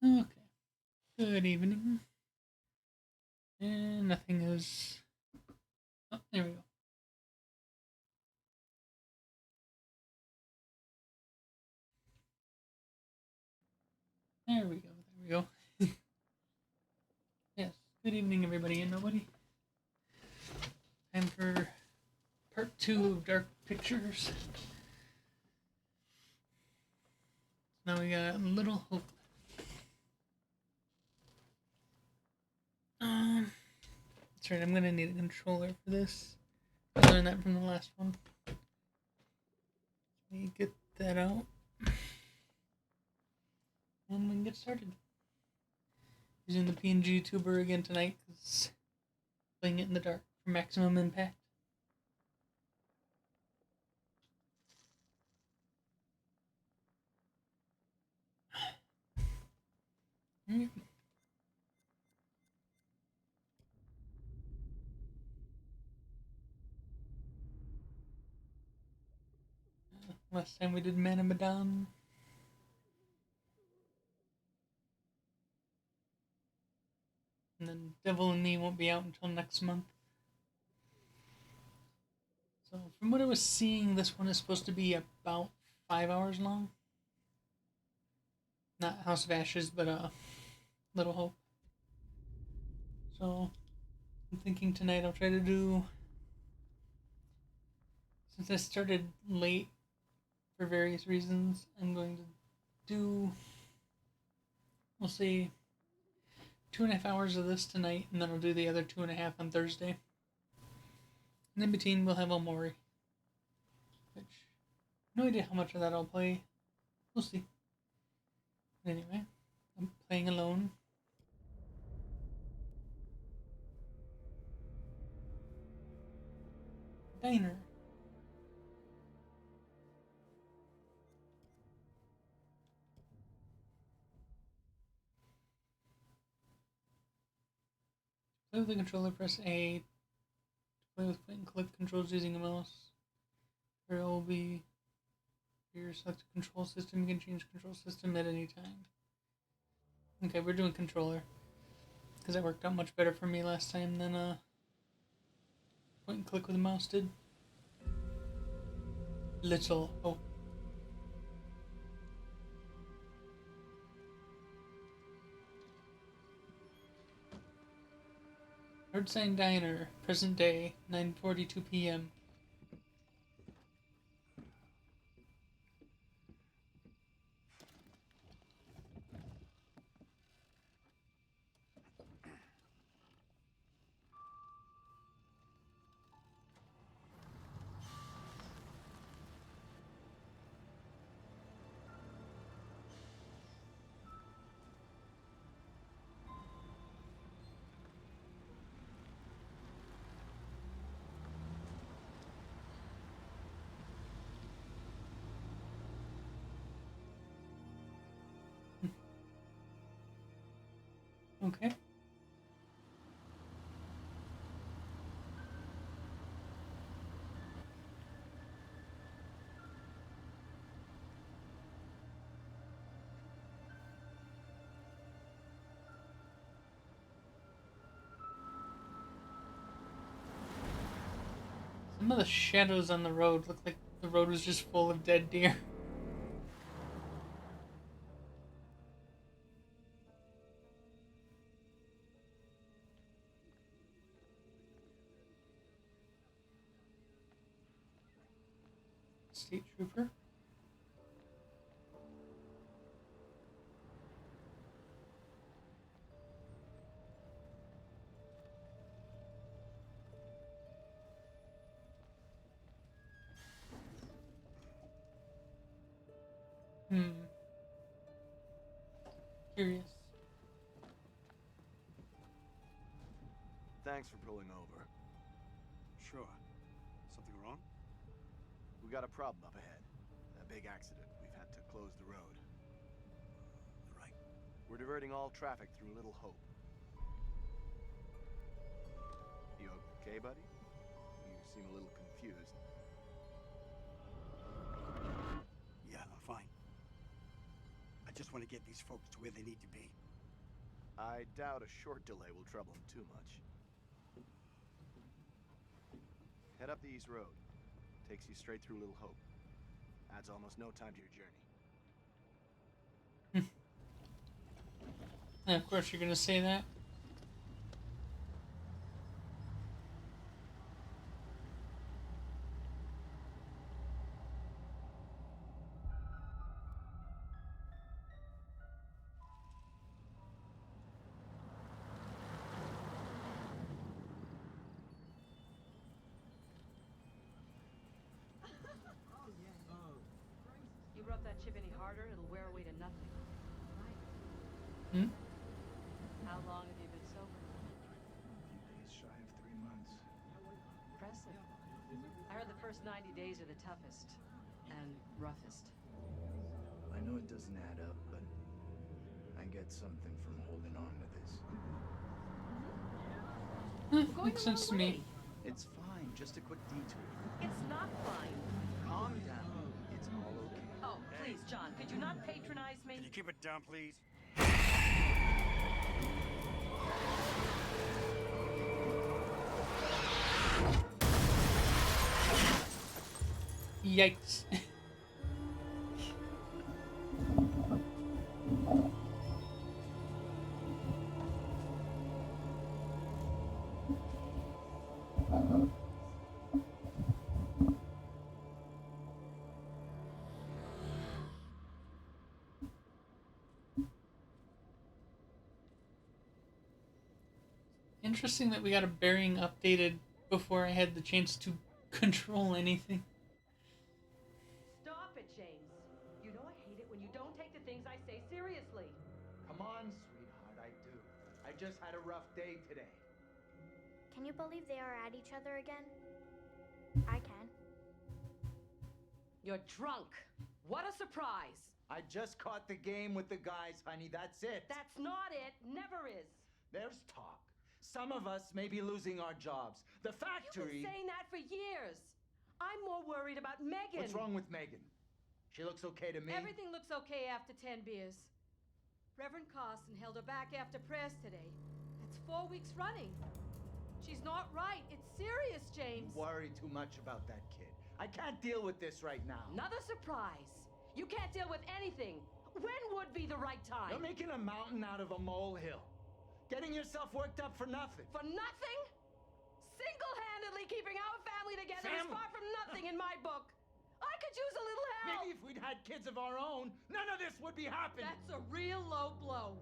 Okay. Good evening. And nothing is. Oh, there we go. There we go. There we go. Yes. Good evening, everybody and nobody. Time for part 2 of Dark Pictures. Now we got Little Hope. That's right. I'm gonna need a controller for this. I learned that from the last one. Let me get that out, and we can get started. Using the PNG tuber again tonight because playing it in the dark for maximum impact. Alright. Last time we did Man of Medan. And then Devil and Me won't be out until next month. So, from what I was seeing, this one is supposed to be about 5 hours long. Not House of Ashes, but Little Hope. So, I'm thinking tonight I'll try to do. Since I started late for various reasons, I'm going to do. We'll say 2.5 hours of this tonight, and then I'll do the other 2.5 on Thursday. And in between, we'll have Omori. Which, no idea how much of that I'll play. We'll see. Anyway, I'm playing alone. Diner. Play with the controller, press A. Play with point and click controls using a mouse. There will be your selected control system. You can change control system at any time. Okay, we're doing controller. Because that worked out much better for me last time than point and click with a mouse did. Little. Oh. Hard Sign Diner, present day, 9:42 p.m. Okay. Some of the shadows on the road look like the road was just full of dead deer. State Trooper. Hmm. Curious. Thanks for pulling over. Sure. Something wrong? We got a problem up ahead. A big accident. We've had to close the road. Right. We're diverting all traffic through Little Hope. You okay, buddy? You seem a little confused. Yeah, I'm fine. I just want to get these folks to where they need to be. I doubt a short delay will trouble him too much. Head up the East Road. Takes you straight through Little Hope. Adds almost no time to your journey. And of course, you're gonna say that. You rub that chip any harder, it'll wear away to nothing. Hmm? How long have you been sober? A few days shy of 3 months. Impressive. I heard the first 90 days are the toughest and roughest. I know it doesn't add up, but I get something from holding on to this. Makes sense to me. It's fine, just a quick detour. It's not fine. Calm down. It's all okay. Oh, please, John, could you not patronize me? Can you keep it down, please? Yikes. Interesting that we got a bearing updated before I had the chance to control anything. Stop it, James. You know I hate it when you don't take the things I say seriously. Come on, sweetheart, I do. I just had a rough day today. Can you believe they are at each other again? I can. You're drunk. What a surprise. I just caught the game with the guys, honey. That's it. That's not it. Never is. There's talk. Some of us may be losing our jobs. The You've factory... been saying that for years. I'm more worried about Megan. What's wrong with Megan? She looks okay to me. Everything looks okay after 10 beers. Reverend Carson held her back after prayers today. That's 4 weeks running. She's not right. It's serious, James. You worry too much about that kid. I can't deal with this right now. Another surprise. You can't deal with anything. When would be the right time? You're making a mountain out of a molehill. Getting yourself worked up for nothing. For nothing? Single-handedly keeping our family together is far from nothing in my book. I could use a little help. Maybe if we'd had kids of our own, none of this would be happening. That's a real low blow.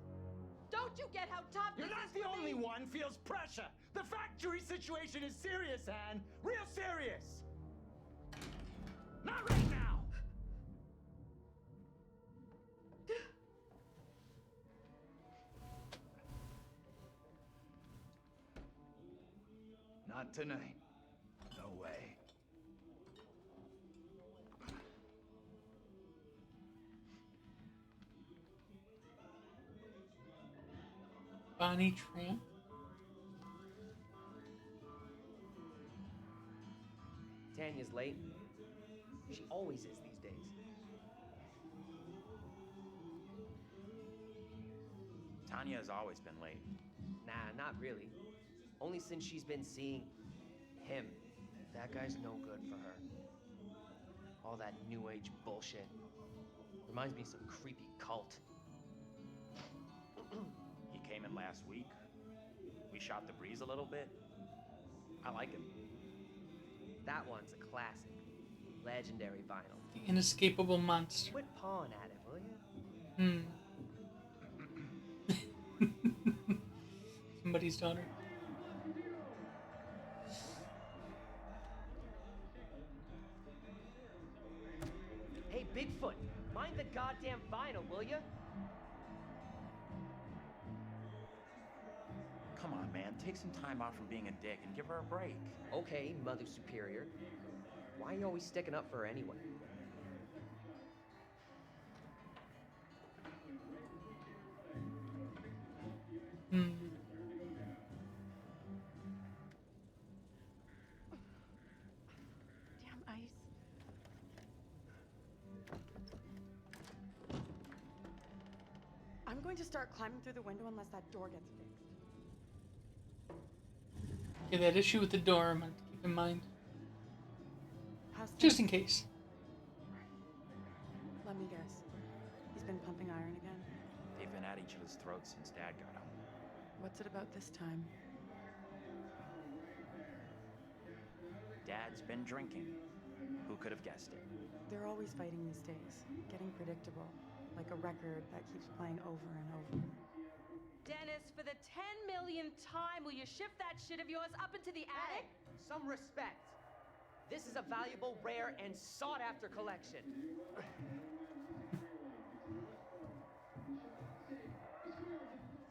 Don't you get how tough You're this not is the for only me? one feels pressure. The factory situation is serious, Anne. Real serious. Not right now. Not tonight. No way. Bonnie Tramp. Tanya's late. She always is these days. Tanya has always been late. Nah, not really. Only since she's been seeing him. That guy's no good for her. All that new age bullshit. Reminds me of some creepy cult. He came in last week. We shot the breeze a little bit. I like him. That one's a classic. Legendary vinyl. The inescapable monster. Quit pawing at it, will you? Somebody's daughter. Hey, Bigfoot, mind the goddamn vinyl, will you? Come on, man. Take some time off from being a dick and give her a break. Okay, Mother Superior. Why are you always sticking up for her anyway? Damn ice. going to start climbing through the window unless that door gets fixed. Okay, that issue with the door, I'm going to keep in mind. How's Just in things? case. Let me guess. He's been pumping iron again? They've been at each other's throats since Dad got home. What's it about this time? Dad's been drinking. Who could have guessed it? They're always fighting these days. Getting predictable. Like a record that keeps playing over and over. Dennis, for the 10 millionth time, will you shift that shit of yours up into the attic? Some respect. This is a valuable, rare, and sought-after collection.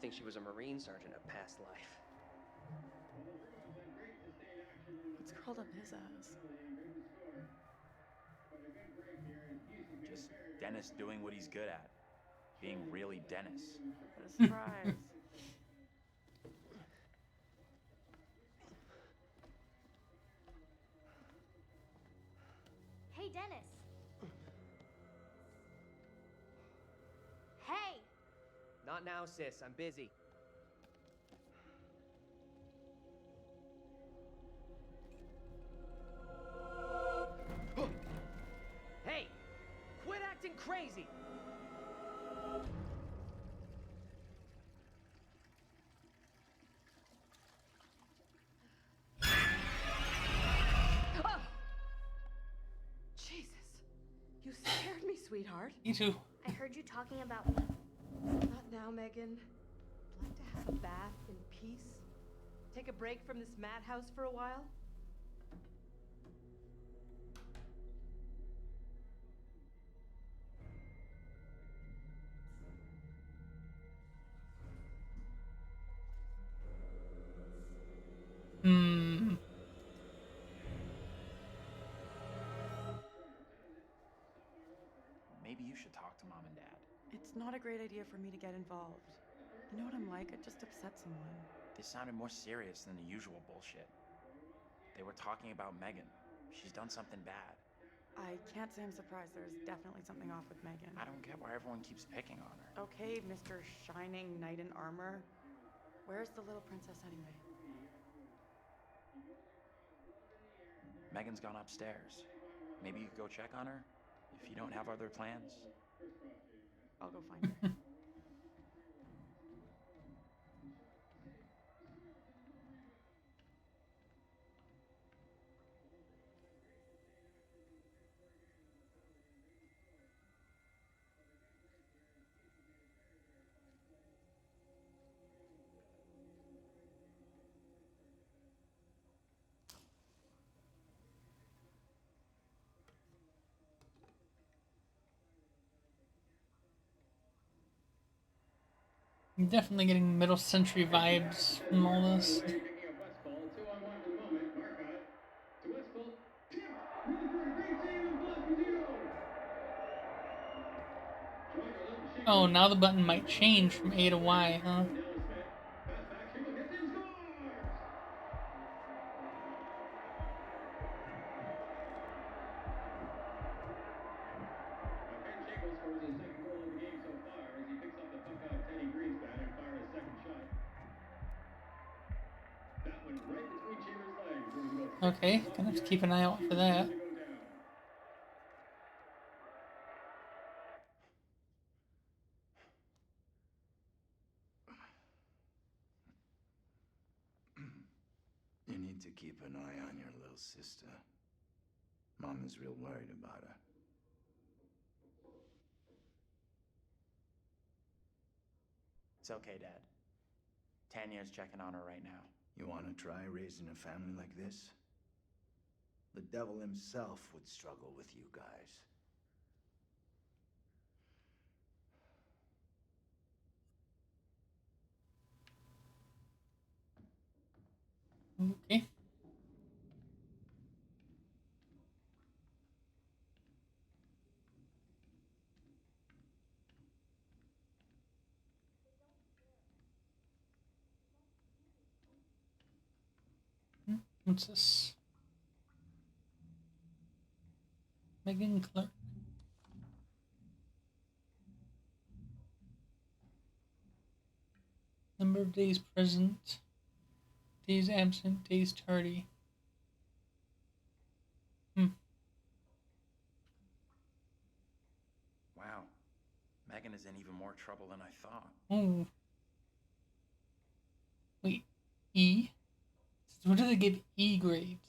Think she was a Marine sergeant at past life. What's curled up his ass? Just Dennis doing what he's good at. Being really Dennis. What a surprise. Hey, Dennis. Hey! Not now, sis. I'm busy. Hey! Quit acting crazy! Oh! Jesus. You scared me, sweetheart. Me too. I heard you talking about me. Not now, Megan. I'd like to have a bath in peace. Take a break from this madhouse for a while. Hmm. Maybe you should talk to Mom and Dad. It's not a great idea for me to get involved. You know what I'm like? I'd just upset someone. This sounded more serious than the usual bullshit. They were talking about Megan. She's done something bad. I can't say I'm surprised. There's definitely something off with Megan. I don't get why everyone keeps picking on her. Okay, Mr. Shining Knight in Armor. Where's the little princess anyway? Megan's gone upstairs. Maybe you could go check on her if you don't have other plans. I'll go find her. I'm definitely getting middle century vibes from all this. Oh, now the button might change from A to Y, huh? Okay, gonna have to keep an eye out for that. You need to keep an eye on your little sister. Mom is real worried about her. It's okay, Dad. Tanya's checking on her right now. You want to try raising a family like this? The devil himself would struggle with you guys. Okay. What's this? Megan Clark. Number of days present. Days absent. Days tardy. Wow. Megan is in even more trouble than I thought. Oh. Wait. E? What do they give E grades?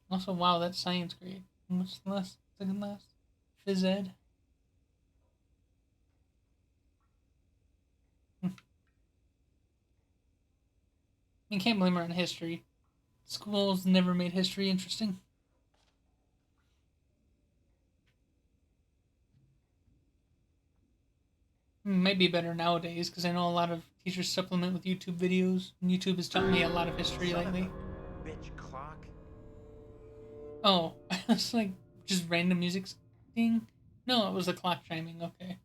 Also, wow, that's science grade. What's the last? Second last? Phys ed? I can't blame her on history. Schools never made history interesting. Might be better nowadays because I know a lot of teachers supplement with YouTube videos. And YouTube has taught me a lot of history lately. Bitch clock. Oh, it's like just random music thing. No, it was the clock chiming. Okay.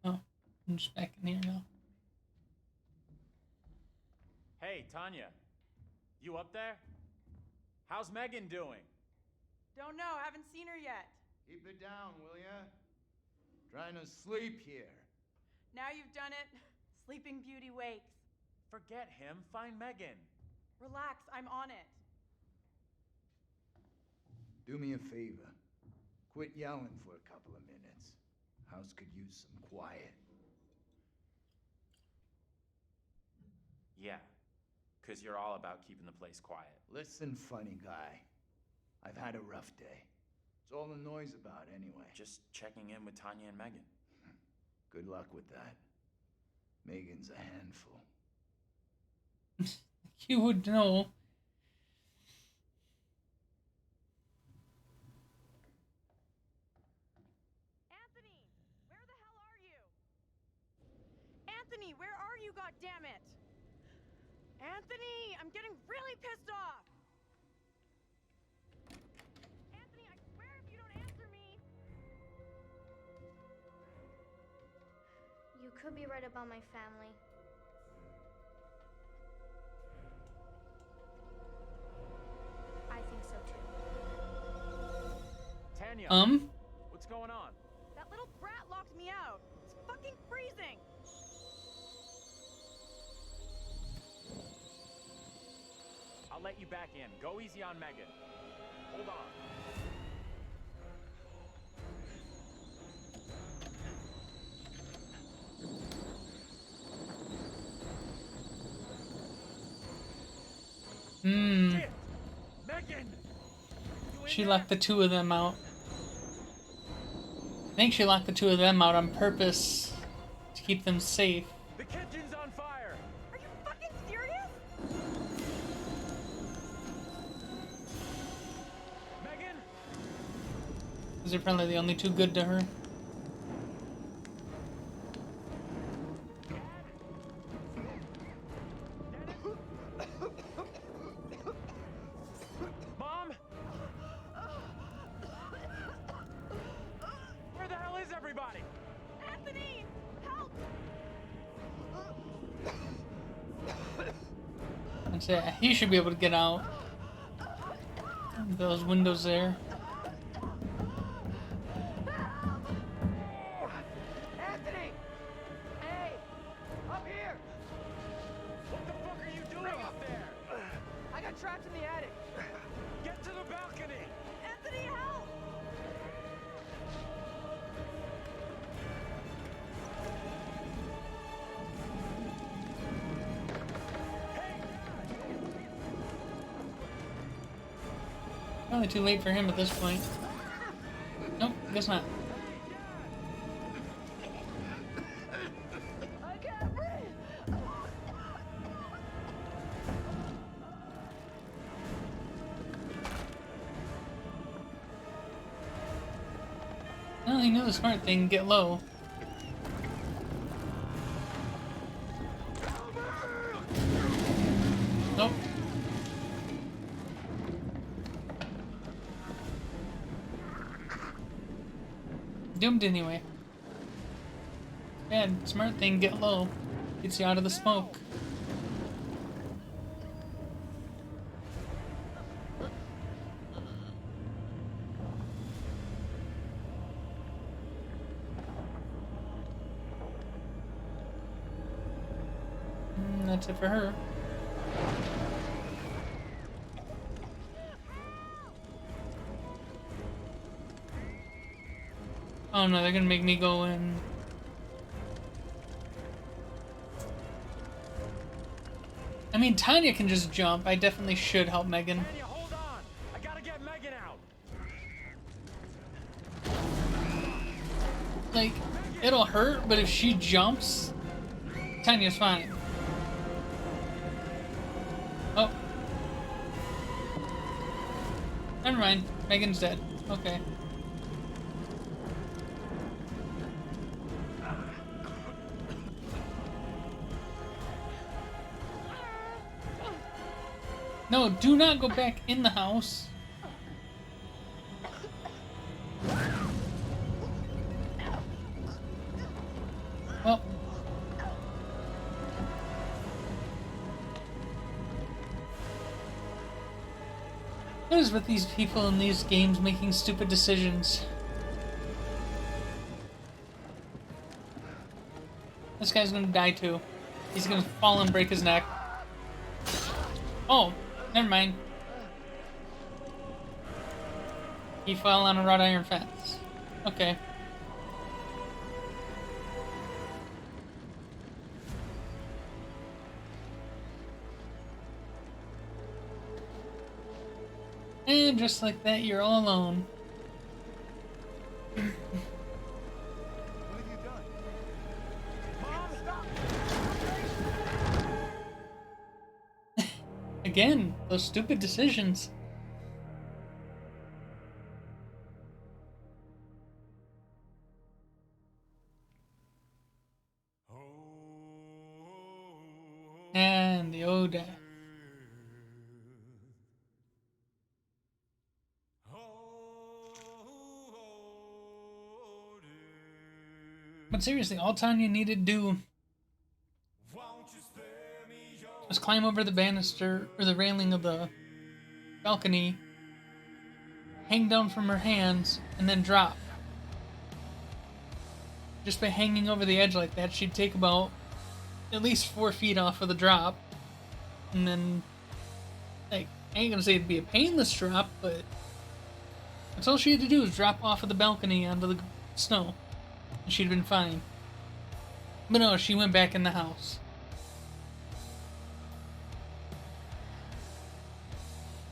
Oh, I'm just back in here now. Hey, Tanya. You up there? How's Megan doing? Don't know, haven't seen her yet. Keep it down, will ya? Trying to sleep here. Now you've done it. Sleeping Beauty wakes. Forget him. Find Megan. Relax, I'm on it. Do me a favor. Quit yelling for a couple of minutes. House could use some quiet. Yeah. Because you're all about keeping the place quiet. Listen, funny guy. I've had a rough day. It's all the noise about anyway. Just checking in with Tanya and Megan. Good luck with that. Megan's a handful. You would know. Anthony, where the hell are you? Anthony, where are you, goddammit? Anthony, I'm getting really pissed off. Anthony, I swear if you don't answer me. You could be right about my family. I think so too. Tanya. What's going on? That little brat locked me out. It's fucking freezing. I'll let you back in. Go easy on Megan. Hold on. Shit! Megan! She locked the two of them out. I think she locked the two of them out on purpose to keep them safe. The kitchen's on fire! Are you fucking serious? Megan? Because they're probably the only two good to her. Mom? Where the hell is everybody? Anthony, help! And say he should be able to get out. Those windows there. Anthony! Hey! Up here! What the fuck are you doing up there? I got trapped in the attic. Get to the balcony! Anthony, help! Probably too late for him at this point. Nope, guess not. I can't breathe! Well, he knew the smart thing, get low. Nope. Doomed anyway. Yeah, smart thing, get low. Gets you out of the smoke. That's it for her. Oh no, they're gonna make me go in. I mean, Tanya can just jump. I definitely should help Megan. Tanya, hold on! I gotta get Megan out! Like, it'll hurt, but if she jumps, Tanya's fine. Oh. Never mind. Megan's dead. Okay. No, do not go back in the house. Well. What is with these people in these games making stupid decisions? This guy's gonna die too. He's gonna fall and break his neck. Oh, never mind. He fell on a wrought iron fence. Okay. And just like that, you're all alone. What have you done? Mom, stop! Again, those stupid decisions. And the Oda. But seriously, all Tanya needed to do was climb over the banister, or the railing of the balcony, hang down from her hands, and then drop. Just by hanging over the edge like that, she'd take about at least 4 feet off of the drop. And then, like, I ain't gonna say it'd be a painless drop, but that's all she had to do was drop off of the balcony onto the snow. And she'd been fine. But no, she went back in the house.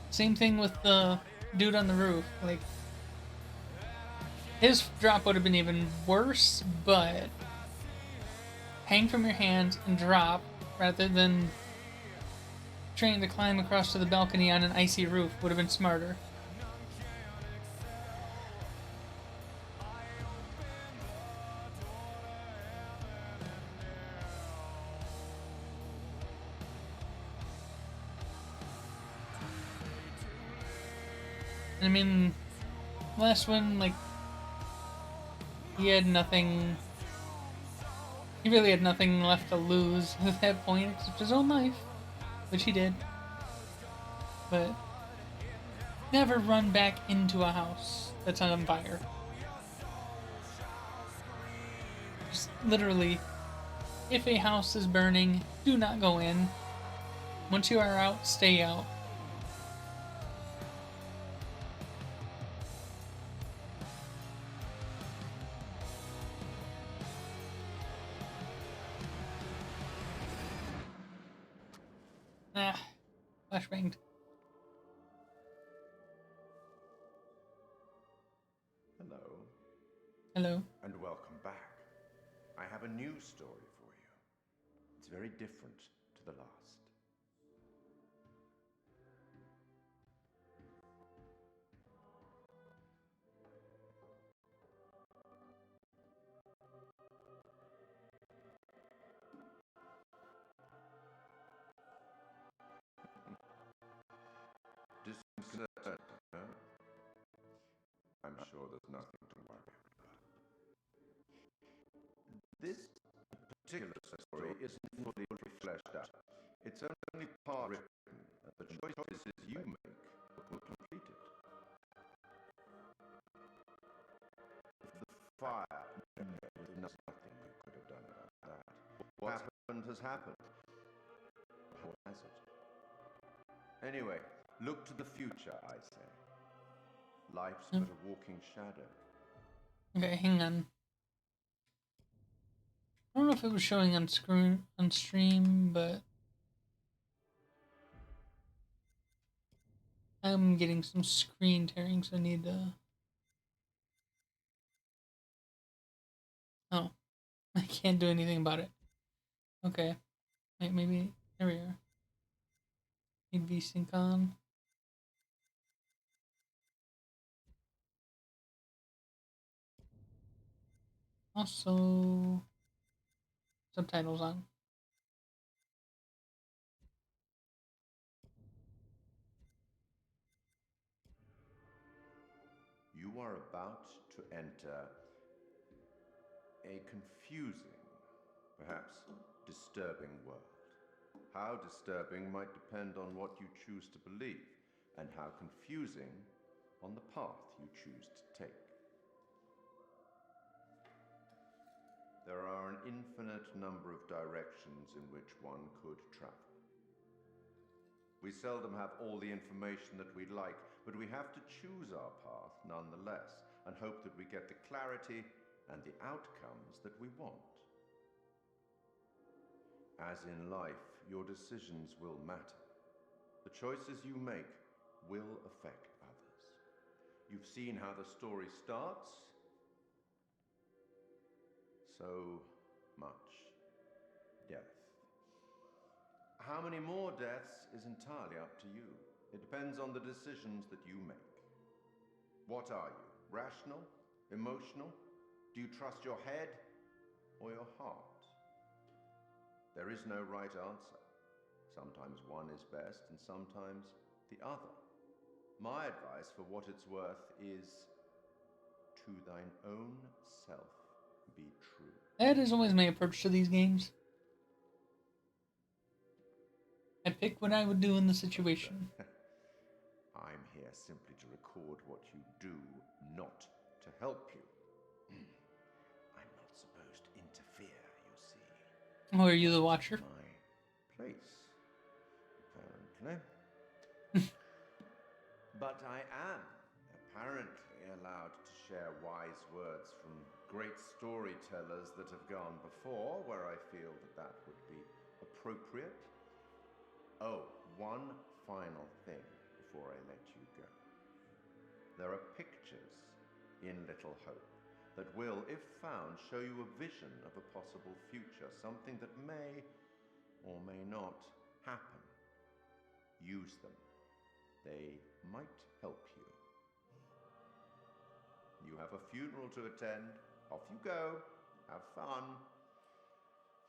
Same thing with the dude on the roof. Like, his drop would have been even worse, but hang from your hands and drop rather than trying to climb across to the balcony on an icy roof would have been smarter. I mean, last one, like, he had nothing. He really had nothing left to lose at that point except his own life, which he did. But never run back into a house that's on fire. Just literally, if a house is burning, do not go in. Once you are out, stay out. Flashbanged. Hello. Hello. And welcome back. I have a new story for you. It's very different to the last. Disconcerting, huh? I'm sure there's nothing to worry about. This particular story isn't fully fleshed out. It's only part written, and the choices you make will complete it. The fire, no, there's nothing we could have done about that. What happened has happened. What has it? Anyway, look to the future, I say. Life's but a walking shadow. Okay, hang on. I don't know if it was showing on screen on stream, but I'm getting some screen tearing, so I need to. Oh, I can't do anything about it. Okay, wait, maybe there we are. Need VSync on. Also, subtitles on. You are about to enter a confusing, perhaps disturbing world. How disturbing might depend on what you choose to believe, and how confusing on the path you choose to take. There are an infinite number of directions in which one could travel. We seldom have all the information that we'd like, but we have to choose our path nonetheless, and hope that we get the clarity and the outcomes that we want. As in life, your decisions will matter. The choices you make will affect others. You've seen how the story starts. So much death. How many more deaths is entirely up to you. It depends on the decisions that you make. What are you? Rational? Emotional? Do you trust your head or your heart? There is no right answer. Sometimes one is best and sometimes the other. My advice, for what it's worth, is to thine own self be true. That is always my approach to these games. I pick what I would do in the situation. I'm here simply to record what you do, not to help you. I'm not supposed to interfere, you see. Oh, are you the watcher? My place, apparently. But I am apparently allowed to share wise words from great storytellers that have gone before, where I feel that that would be appropriate. Oh, one final thing before I let you go. There are pictures in Little Hope that will, if found, show you a vision of a possible future, something that may or may not happen. Use them. They might help you. You have a funeral to attend. Off you go. Have fun.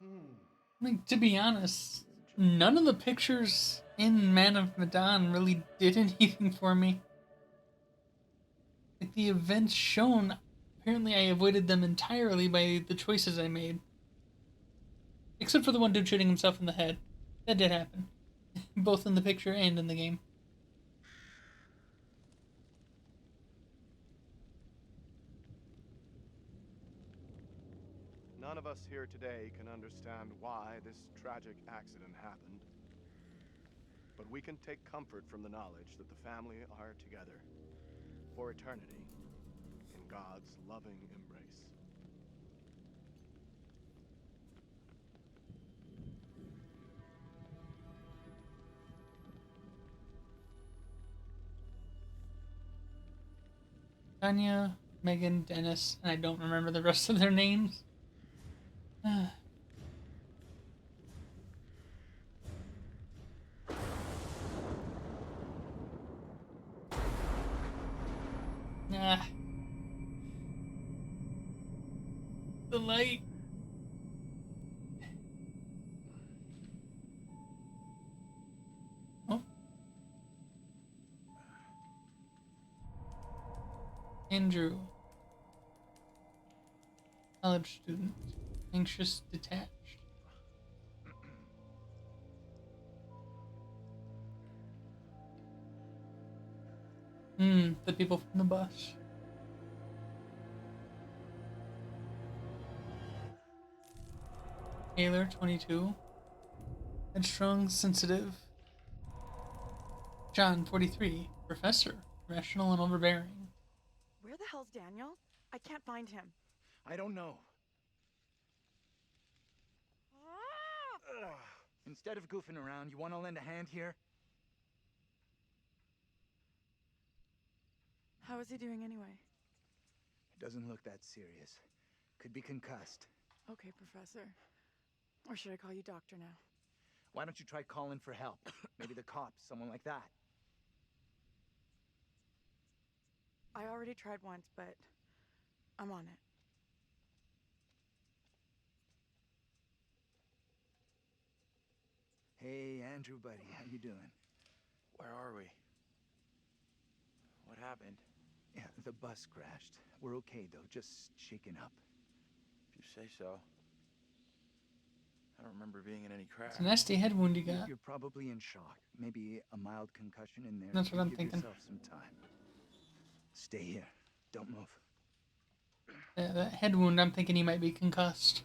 I mean, to be honest, none of the pictures in Man of Medan really did anything for me. Like, the events shown, apparently I avoided them entirely by the choices I made. Except for the one dude shooting himself in the head. That did happen. Both in the picture and in the game. None of us here today can understand why this tragic accident happened. But we can take comfort from the knowledge that the family are together for eternity in God's loving embrace. Tanya, Megan, Dennis, and I don't remember the rest of their names. Nah. The light. Oh. Andrew. College student. Anxious, detached. The people from the bus. Taylor, 22. Headstrong, sensitive. John, 43. Professor, rational and overbearing. Where the hell's Daniel? I can't find him. I don't know. Instead of goofing around, you want to lend a hand here? How is he doing anyway? It doesn't look that serious. Could be concussed. Okay, Professor. Or should I call you Doctor now? Why don't you try calling for help? Maybe the cops, someone like that. I already tried once, but I'm on it. Hey, Andrew, buddy, how you doing? Where are we? What happened? Yeah, the bus crashed. We're okay, though, just shaken up. If you say so. I don't remember being in any crash. It's a nasty head wound you got. You're probably in shock. Maybe a mild concussion in there. That's what I'm Give thinking. yourself some time. Stay here. Don't move. That head wound, I'm thinking he might be concussed.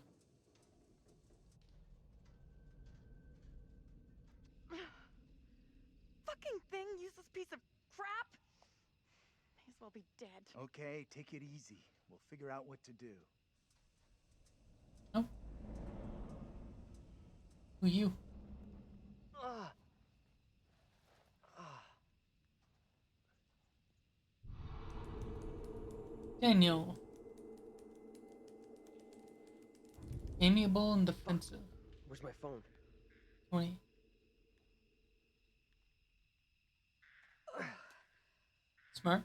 Fucking thing, useless piece of crap! May as well be dead. Okay, take it easy. We'll figure out what to do. Oh. Who you? Daniel. Amiable and defensive. Where's my phone? 20. Smart.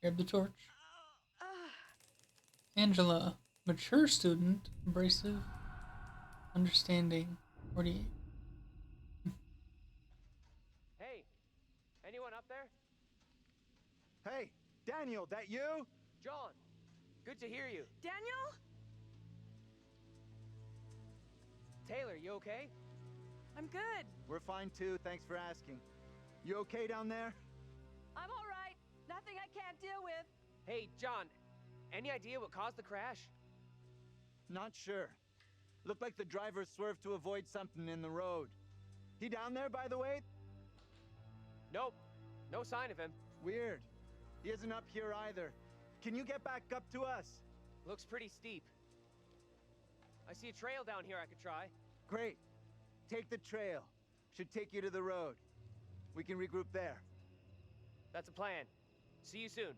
Grab the torch. Angela. Mature student. Abrasive. Understanding. 48. Hey, anyone up there? Hey, Daniel, that you? John, good to hear you. Daniel? Taylor, you okay? I'm good. We're fine too, thanks for asking. You okay down there? I'm all right. Nothing I can't deal with. Hey, John, any idea what caused the crash? Not sure. Looked like the driver swerved to avoid something in the road. He down there, by the way? Nope, no sign of him. Weird. He isn't up here either. Can you get back up to us? Looks pretty steep. I see a trail down here I could try. Great. Take the trail. Should take you to the road. We can regroup there. That's a plan. See you soon.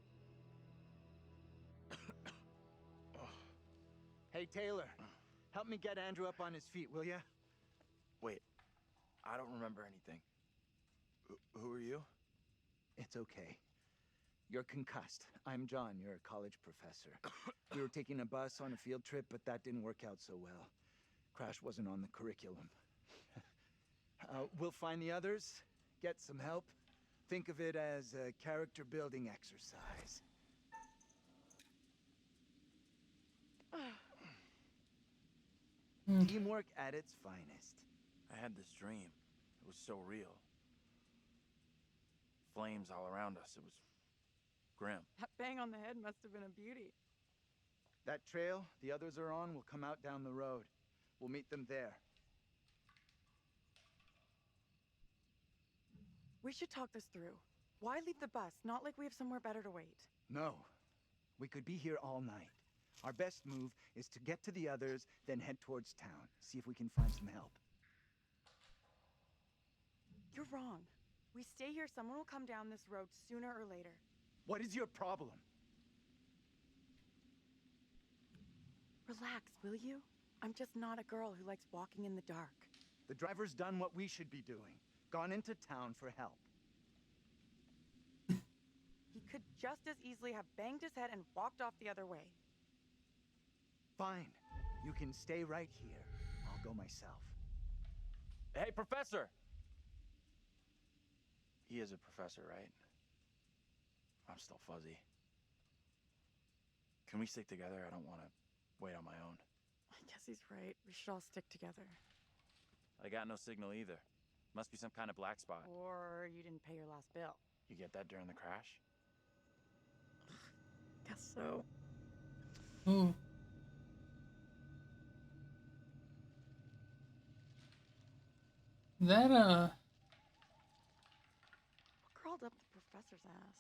Hey, Taylor. Help me get Andrew up on his feet, will ya? Wait, I don't remember anything. Who are you? It's okay. You're concussed. I'm John, you're a college professor. We were taking a bus on a field trip, but that didn't work out so well. Crash wasn't on the curriculum. We'll find the others, get some help. Think of it as a character-building exercise. Teamwork at its finest. I had this dream. It was so real. Flames all around us. It was grim. That bang on the head must have been a beauty. That trail the others are on will come out down the road. We'll meet them there. We should talk this through. Why leave the bus? Not like we have somewhere better to wait. No. We could be here all night. Our best move is to get to the others, then head towards town. See if we can find some help. You're wrong. We stay here, someone will come down this road sooner or later. What is your problem? Relax, will you? I'm just not a girl who likes walking in the dark. The driver's done what we should be doing. Gone into town for help. He could just as easily have banged his head and walked off the other way. Fine. You can stay right here. I'll go myself. Hey, Professor! He is a professor, right? I'm still fuzzy. Can we stick together? I don't want to wait on my own. I guess he's right. We should all stick together. I got no signal either. Must be some kind of black spot. Or you didn't pay your last bill. You get that during the crash? Guess so. Ooh. That, What crawled up the professor's ass?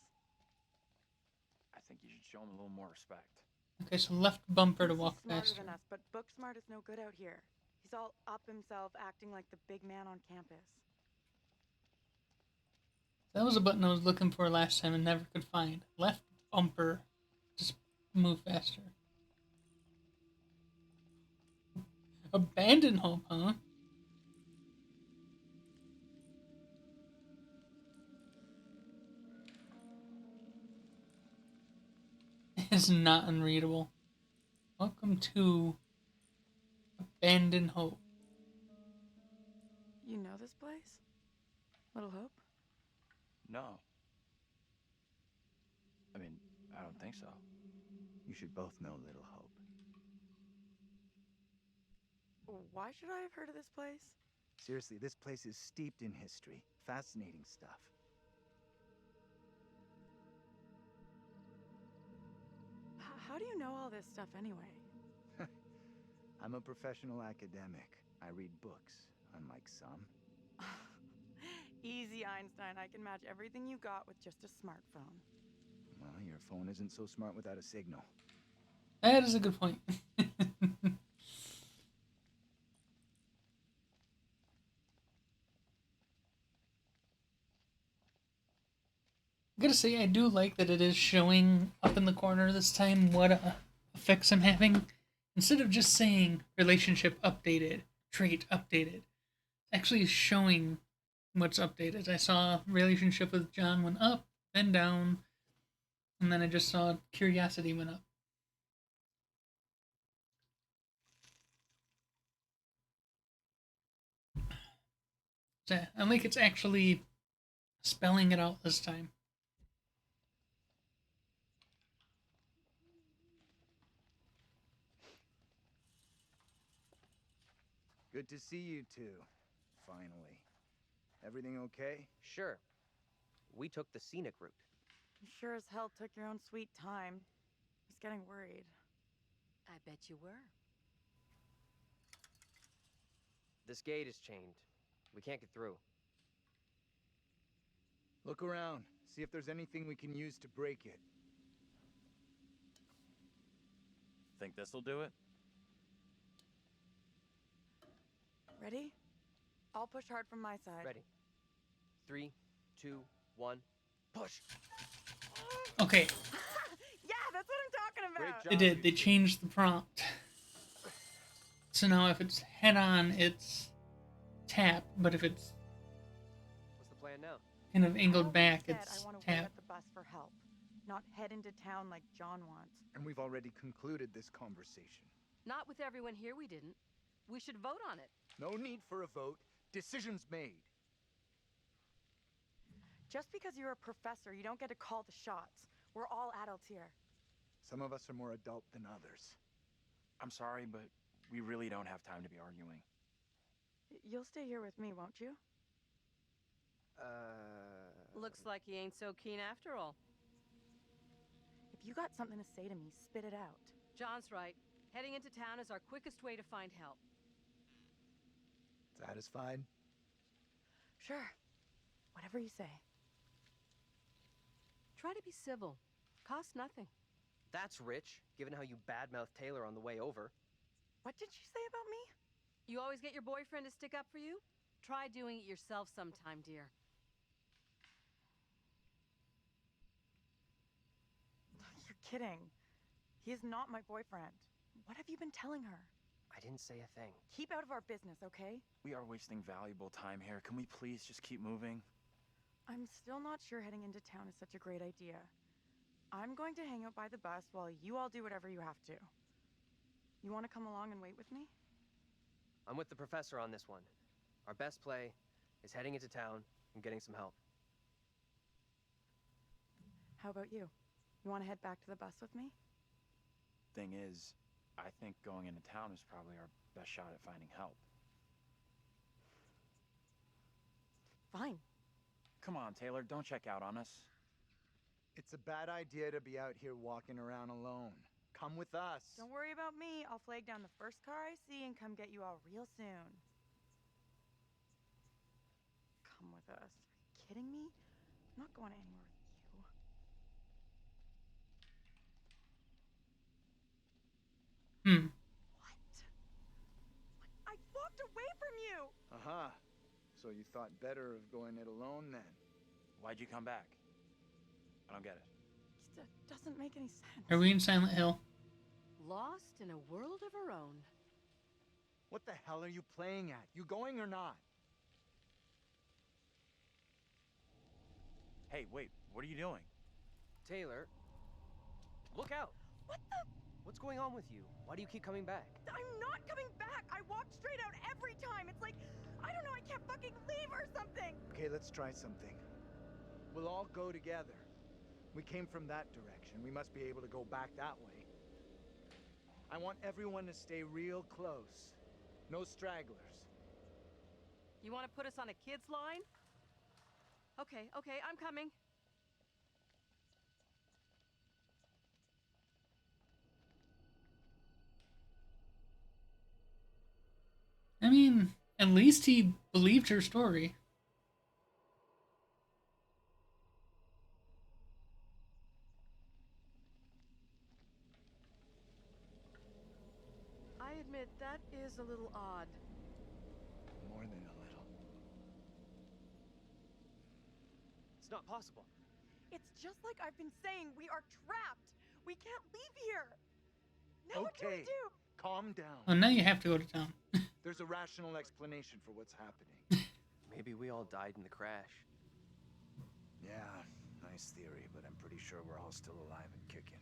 I think you should show him a little more respect. Okay, so left bumper to He's walk smarter faster. than us, but book smart is no good out here. He's all up himself, acting like the big man on campus. That was a button I was looking for last time and never could find. Left bumper. Just move faster. Abandon hope, huh? It's not unreadable. Welcome to Abandon Hope. You know this place? Little Hope? No. I mean, I don't think so. You should both know Little Hope. Why should I have heard of this place? Seriously, this place is steeped in history. Fascinating stuff. How do you know all this stuff anyway? I'm a professional academic. I read books, unlike some. Easy, Einstein. I can match everything you got with just a smartphone. Well, your phone isn't so smart without a signal. That is a good point. I gotta say, I do like that it is showing up in the corner this time what effects I'm having. Instead of just saying relationship updated, trait updated, actually showing what's updated. I saw relationship with John went up, then down, and then I just saw curiosity went up. So I like it's actually spelling it out this time. Good to see you two. Finally. Everything okay? Sure. We took the scenic route. You sure as hell took your own sweet time. I was getting worried. I bet you were. This gate is chained. We can't get through. Look around. See if there's anything we can use to break it. Think this'll do it? Ready? I'll push hard from my side. Ready. 3, 2, 1, push! Okay, Yeah, that's what I'm talking about! they did. They changed the prompt. So now if it's head on, it's tap, but if it's What's the plan now? kind of angled back, I it's want to wait tap. at the bus for help, not head into town like John wants. And we've already concluded this conversation. Not with everyone here, we didn't. We should vote on it. No need for a vote. Decision's made. Just because you're a professor, you don't get to call the shots. We're all adults here. Some of us are more adult than others. I'm sorry, but we really don't have time to be arguing. You'll stay here with me, won't you? Looks like he ain't so keen after all. If you got something to say to me, spit it out. John's right. Heading into town is our quickest way to find help. Satisfied? Sure. Whatever you say. Try to be civil. Costs nothing. That's rich, given how you badmouthed Taylor on the way over. What did she say about me? You always get your boyfriend to stick up for you? Try doing it yourself sometime, dear. You're kidding. He is not my boyfriend. What have you been telling her? I didn't say a thing. Keep out of our business, okay? We are wasting valuable time here. Can we please just keep moving? I'm still not sure heading into town is such a great idea. I'm going to hang out by the bus while you all do whatever you have to. You want to come along and wait with me? I'm with the professor on this one. Our best play is heading into town and getting some help. How about you? You want to head back to the bus with me? Thing is, I think going into town is probably our best shot at finding help. Fine. Come on, Taylor, don't check out on us. It's a bad idea to be out here walking around alone. Come with us. Don't worry about me. I'll flag down the first car I see and come get you all real soon. Come with us. Are you kidding me? I'm not going anywhere with you. Hmm. What? I walked away from you! Uh-huh. So you thought better of going it alone then? Why'd you come back? I don't get it. It doesn't make any sense. Are we in Silent Hill? Lost in a world of her own. What the hell are you playing at? You going or not? Hey, wait, what are you doing? Taylor, look out! What the? What's going on with you? Why do you keep coming back? I'm not coming back! I walked straight out every time! It's like, I don't know, I can't fucking leave or something! Okay, let's try something. We'll all go together. We came from that direction. We must be able to go back that way. I want everyone to stay real close. No stragglers. You want to put us on a kid's line? Okay, I'm coming. I mean, at least he believed her story. I admit, that is a little odd. More than a little. It's not possible. It's just like I've been saying, we are trapped! We can't leave here! Now what do we Okay, do? calm down. Well, now you have to go to town. There's a rational explanation for what's happening. Maybe we all died in the crash. Yeah, nice theory, but I'm pretty sure we're all still alive and kicking.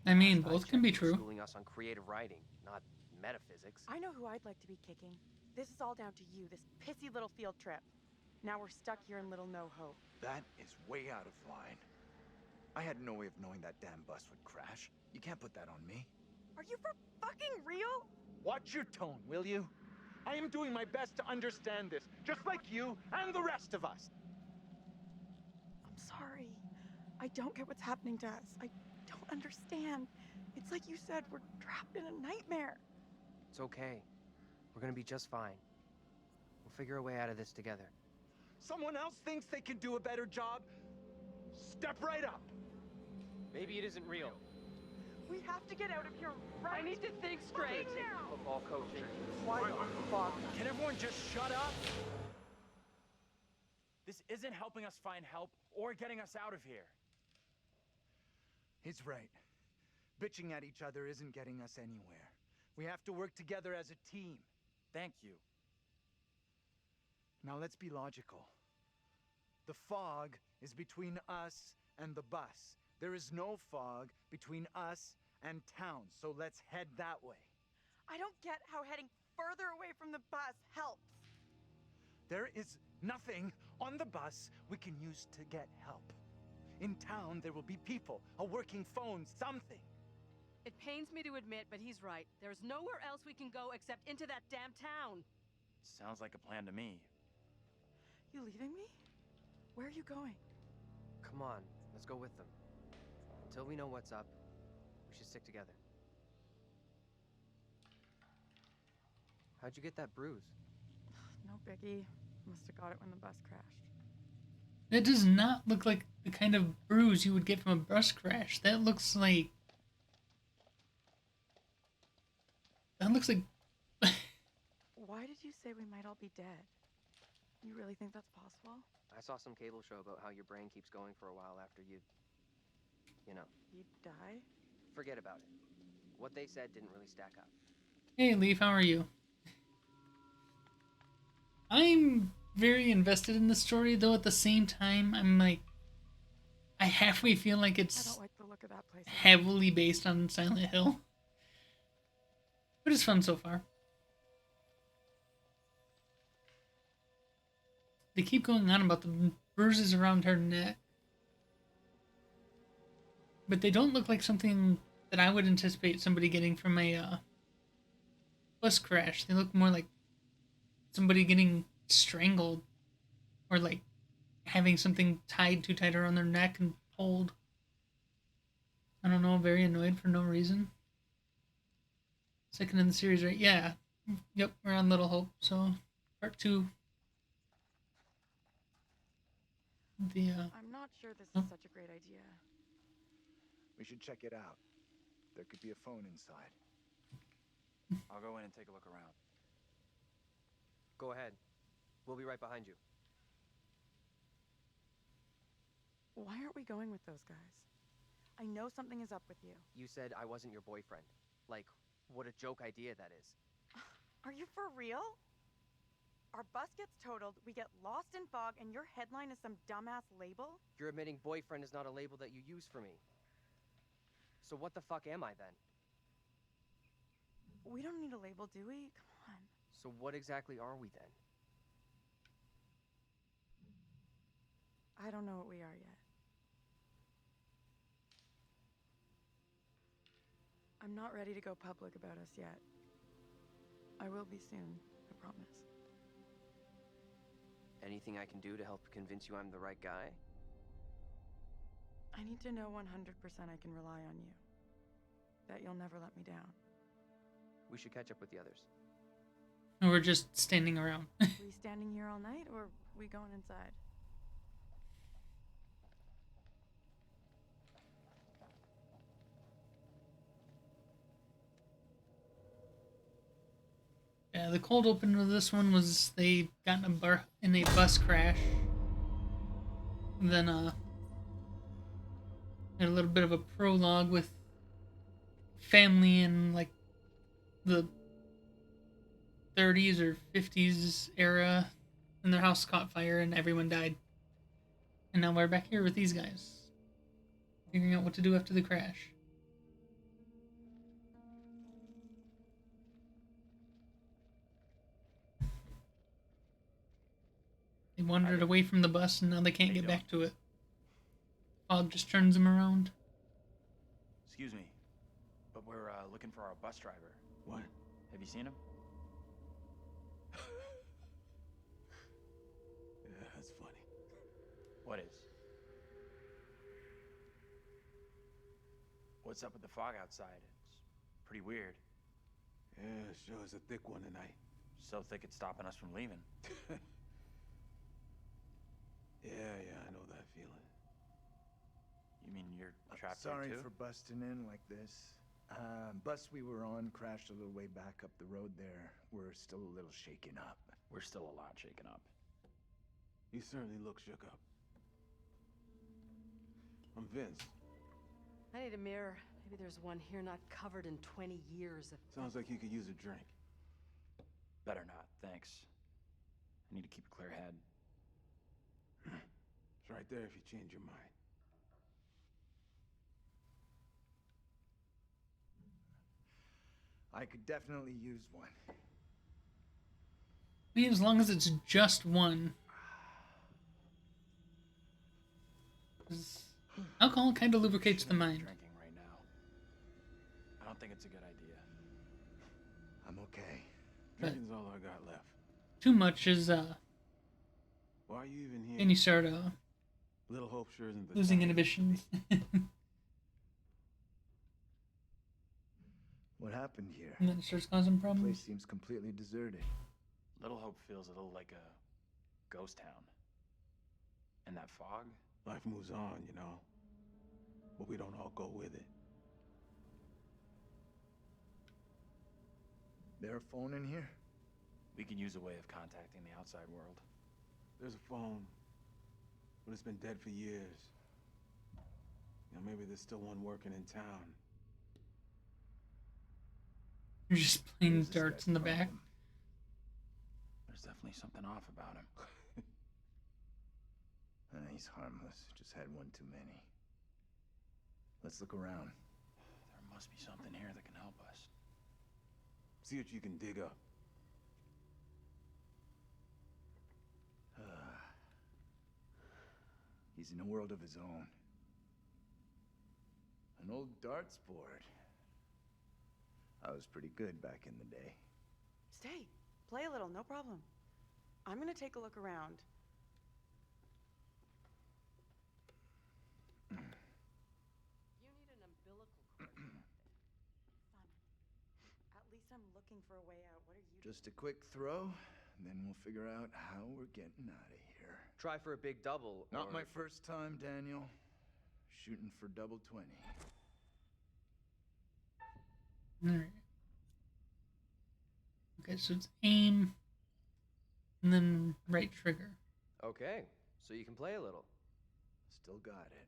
I mean, Last I both can be checked, you were true. Schooling us on creative writing, not metaphysics. I know who I'd like to be kicking. This is all down to you, this pissy little field trip. Now we're stuck here in Little No Hope. That is way out of line. I had no way of knowing that damn bus would crash. You can't put that on me. Are you for fucking real? Watch your tone, will you? I am doing my best to understand this, just like you and the rest of us. I'm sorry. I don't get what's happening to us. I don't understand. It's like you said, we're trapped in a nightmare. It's okay. We're gonna be just fine. We'll figure a way out of this together. Someone else thinks they can do a better job? Step right up. Maybe it isn't real. We have to get out of here right I need to think straight. fucking now. Football coaching. What the fuck? Can everyone just shut up? This isn't helping us find help or getting us out of here. He's right. Bitching at each other isn't getting us anywhere. We have to work together as a team. Thank you. Now let's be logical. The fog is between us and the bus. There is no fog between us and town, so let's head that way. I don't get how heading further away from the bus helps. There is nothing on the bus we can use to get help. In town, there will be people, a working phone, something. It pains me to admit, but he's right. There's nowhere else we can go except into that damn town. Sounds like a plan to me. You leaving me? Where are you going? Come on, let's go with them. Until we know what's up, we should stick together. How'd you get that bruise? No biggie. Must have got it when the bus crashed. That does not look like the kind of bruise you would get from a bus crash. That looks like... Why did you say we might all be dead? You really think that's possible? I saw some cable show about how your brain keeps going for a while after you know. You die? Forget about it. What they said didn't really stack up. Hey, Leaf, how are you? I'm very invested in this story, though at the same time, I'm like... I halfway feel like I it's don't like the look of that place. heavily based on Silent Hill. But it's fun so far. They keep going on about the bruises around her neck. But they don't look like something that I would anticipate somebody getting from a bus crash. They look more like somebody getting strangled or like having something tied too tight around their neck and pulled. I don't know, very annoyed for no reason. Second in the series, right? Yeah. Yep, we're on Little Hope. So, part 2. I'm not sure this Oh. is such a great idea. We should check it out. There could be a phone inside. I'll go in and take a look around. Go ahead. We'll be right behind you. Why aren't we going with those guys? I know something is up with you. You said I wasn't your boyfriend. Like, what a joke idea that is. Are you for real? Our bus gets totaled, we get lost in fog, and your headline is some dumbass label? You're admitting boyfriend is not a label that you use for me. So what the fuck am I then? We don't need a label, do we? Come on. So what exactly are we then? I don't know what we are yet. I'm not ready to go public about us yet. I will be soon, I promise. Anything I can do to help convince you I'm the right guy? I need to know 100% I can rely on you. That you'll never let me down. We should catch up with the others. We're just standing around. We standing here all night, or we going inside? Yeah, the cold open of this one was they got in a bus crash. And then had a little bit of a prologue with family in like the 30s or 50s era, and their house caught fire and everyone died. And now we're back here with these guys, figuring out what to do after the crash. They wandered away from the bus and now they can't get back to it. Fog just turns them around. Excuse me, but we're looking for our bus driver. What? Have you seen him? Yeah, that's funny. What is? What's up with the fog outside? It's pretty weird. Yeah, sure is a thick one tonight. So thick it's stopping us from leaving. Yeah, I know that feeling. You mean you're trapped Sorry here too? for busting in like this. Bus we were on crashed a little way back up the road there. We're still a little shaken up. We're still a lot shaken up. You certainly look shook up. I'm Vince. I need a mirror. Maybe there's one here not covered in 20 years of... Sounds like you could use a drink. Better not, thanks. I need to keep a clear head. It's right there if you change your mind. I could definitely use one. I mean, as long as it's just one. 'Cause alcohol kind of lubricates the mind. Drinking right now. I don't think it's a good idea. I'm okay. Drinking's all I got left. Too much is Why are you even here? and you start Little Hope sure isn't the losing town. inhibitions. What happened here? And then it starts causing The problems. place seems completely deserted. Little Hope feels a little like a ghost town. And that fog? Life moves on, you know. But we don't all go with it. There a phone in here? We could use a way of contacting the outside world. There's a phone, but it's been dead for years. You know, maybe there's still one working in town. You're just playing Where's this darts guy in the back. from? There's definitely something off about him. He's harmless. Just had one too many. Let's look around. There must be something here that can help us. See what you can dig up. He's in a world of his own. An old darts board. I was pretty good back in the day. Stay. Play a little, no problem. I'm gonna take a look around. I'm looking for a way out. What are you Just a quick throw, and then we'll figure out how we're getting out of here. Try for a big double. Not or... my first time, Daniel. Shooting for double 20. Alright. Okay, so it's aim, and then right trigger. Okay, so you can play a little. Still got it.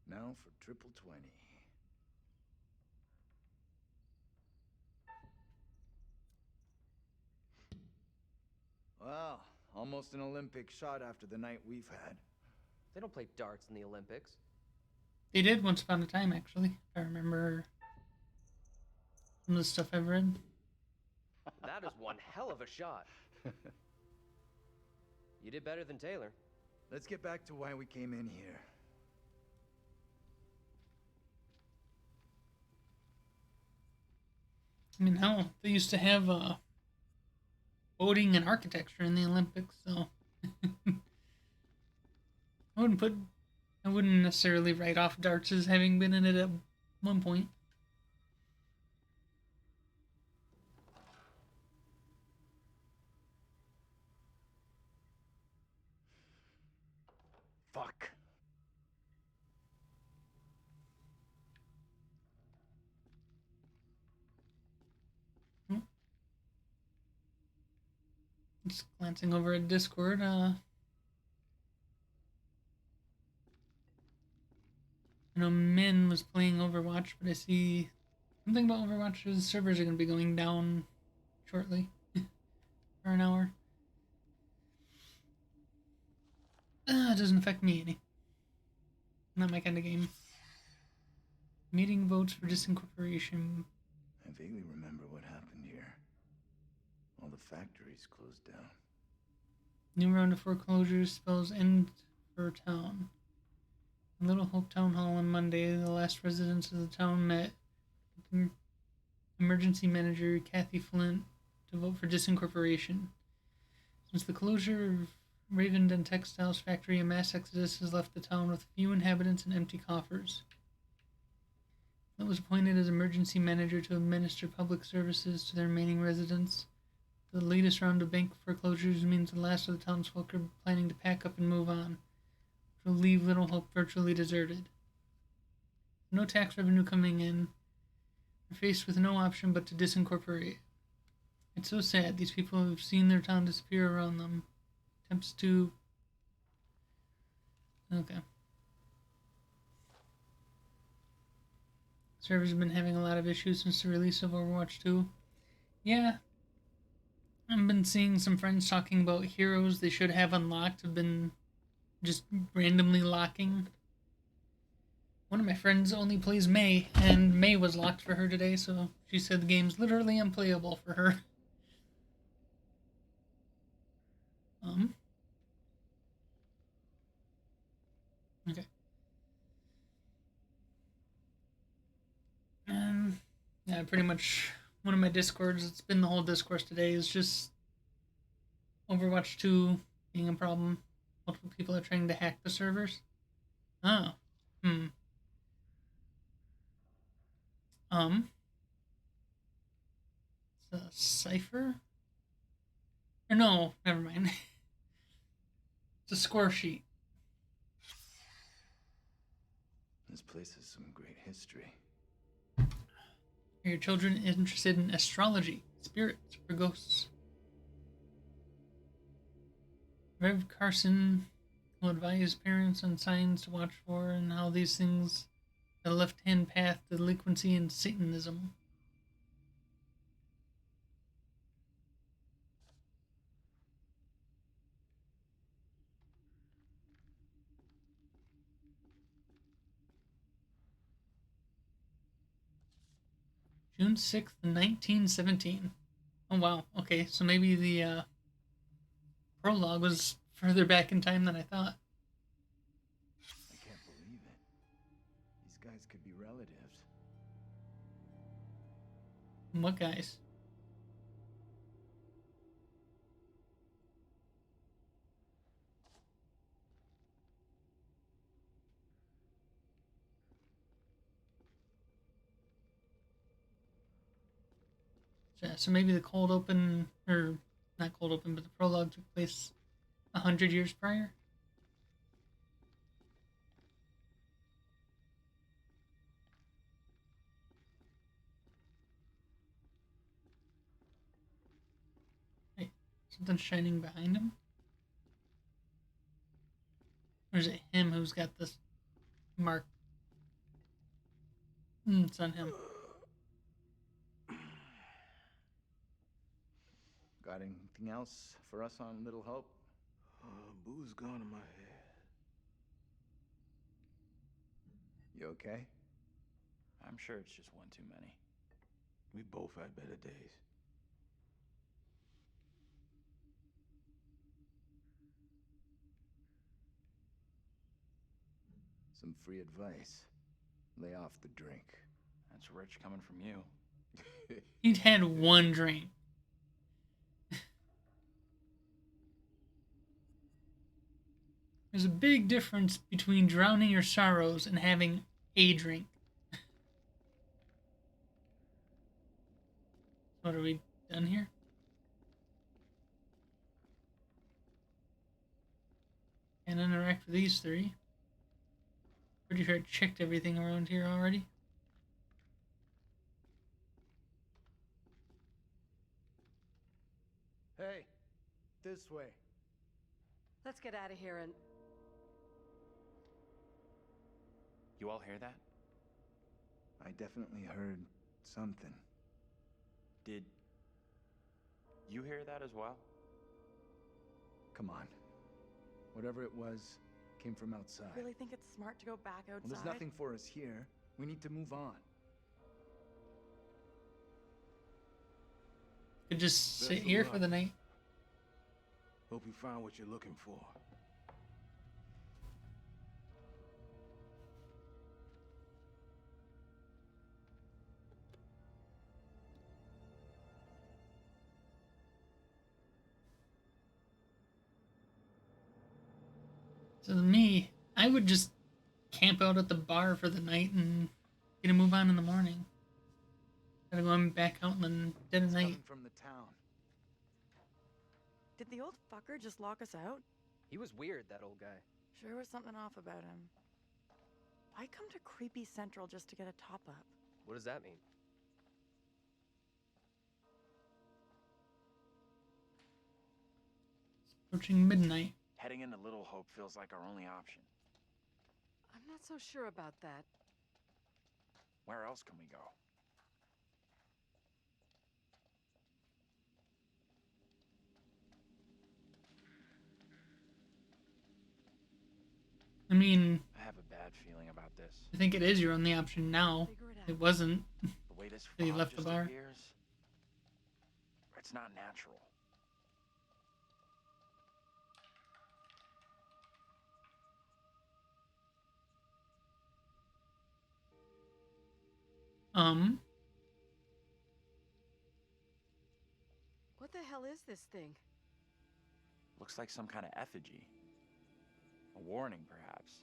Now for triple 20. Well, almost an Olympic shot after the night we've had. They don't play darts in the Olympics. They did once upon a time, actually. I remember some of the stuff I've read. That is one hell of a shot. You did better than Taylor. Let's get back to why we came in here. I mean, hell, they used to have boating and architecture in the Olympics, so I wouldn't necessarily write off darts as having been in it at one point. Fuck. Just glancing over at Discord, I know Min was playing Overwatch, but I see something about Overwatch's servers are going to be going down shortly for an hour. It doesn't affect me any. Not my kind of game. Meeting votes for disincorporation. I vaguely remember what happened here. All the factories closed down. New round of foreclosures spells end for town. In Little Hope Town Hall on Monday, the last residents of the town met with emergency manager Kathy Flint to vote for disincorporation. Since the closure of Ravenden Textiles factory, a mass exodus has left the town with few inhabitants and empty coffers. Flint was appointed as emergency manager to administer public services to the remaining residents. The latest round of bank foreclosures means the last of the townsfolk are planning to pack up and move on, which will leave Little Hope virtually deserted. No tax revenue coming in, they're faced with no option but to disincorporate. It's so sad. These people have seen their town disappear around them. Attempts to... Okay. Servers have been having a lot of issues since the release of Overwatch 2. Yeah. I've been seeing some friends talking about heroes they should have unlocked have been just randomly locking. One of my friends only plays May, and May was locked for her today, so she said the game's literally unplayable for her. Okay. Yeah, pretty much one of my discords, it's been the whole discourse today, is just Overwatch 2 being a problem. Multiple people are trying to hack the servers. Oh. It's a cipher? Or no, never mind. It's a score sheet. This place has some great history. Are your children interested in astrology, spirits, or ghosts? Rev Carson will advise parents on signs to watch for and how these things are the left-hand path to delinquency and Satanism. June 6th, 1917. Oh wow, okay, so maybe the prologue was further back in time than I thought. I can't believe it. These guys could be relatives. What guys? So maybe the cold open, or not cold open, but the prologue took place 100 years prior. Wait, something shining behind him? Or is it him who's got this mark? It's on him. Got anything else for us on Little Hope? Boo's gone in my head. You okay? I'm sure it's just one too many. We both had better days. Some free advice. Lay off the drink. That's rich coming from you. He'd had one drink. There's a big difference between drowning your sorrows and having a drink. What, are we done here? Can't interact with these three. Pretty sure I checked everything around here already. Hey, this way. Let's get out of here and... You all hear that? I definitely heard something. Did you hear that as well? Come on. Whatever it was came from outside. I really think it's smart to go back outside. Well, there's nothing for us here. We need to move on. Could just sit Best of here luck. for the night. Hope you found what you're looking for. So me, I would just camp out at the bar for the night and get a move on in the morning. Gotta go back out in the dead of night. Coming from the town. Did the old fucker just lock us out? He was weird, that old guy. Sure was something off about him. Why come to Creepy Central just to get a top-up? What does that mean? Approaching midnight. Heading into Little Hope feels like our only option. I'm not so sure about that. Where else can we go? I mean, I have a bad feeling about this. I think it is your only option now. It wasn't. The way this He fog left the just bar. appears, it's not natural. What the hell is this thing? Looks like some kind of effigy. A warning, perhaps.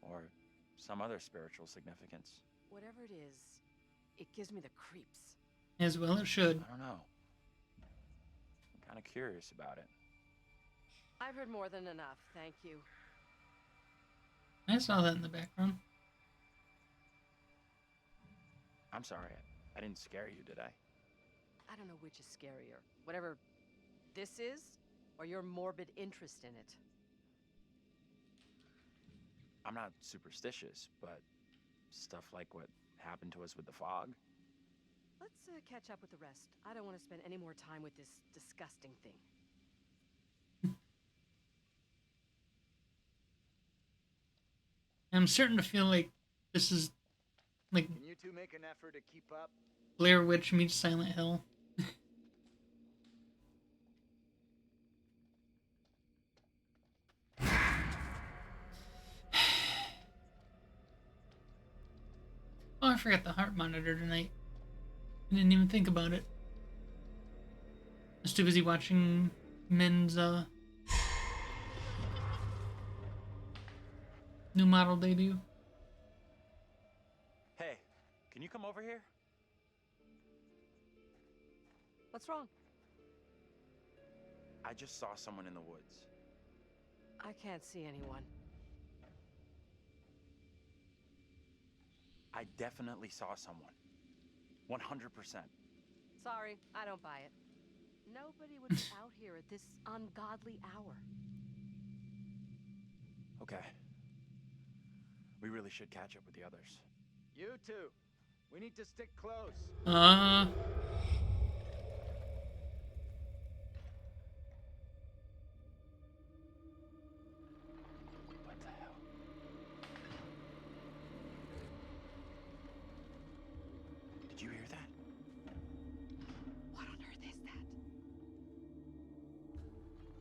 Or some other spiritual significance. Whatever it is, it gives me the creeps. As well it should. I don't know. I'm kind of curious about it. I've heard more than enough, thank you. I saw that in the background. I'm sorry, I didn't scare you, did I? I don't know which is scarier. Whatever this is, or your morbid interest in it. I'm not superstitious, but stuff like what happened to us with the fog. Let's catch up with the rest. I don't want to spend any more time with this disgusting thing. I'm starting to feel like this is like Can you two make an effort to keep up? Blair Witch meets Silent Hill. Oh, I forgot the heart monitor tonight. I didn't even think about it. I was too busy watching Men's new model debut. Hey, can you come over here? What's wrong? I just saw someone in the woods. I can't see anyone. I definitely saw someone. 100%. Sorry, I don't buy it. Nobody would be out here at this ungodly hour. Okay. We really should catch up with the others. You two, we need to stick close. What the hell? Did you hear that? What on earth is that?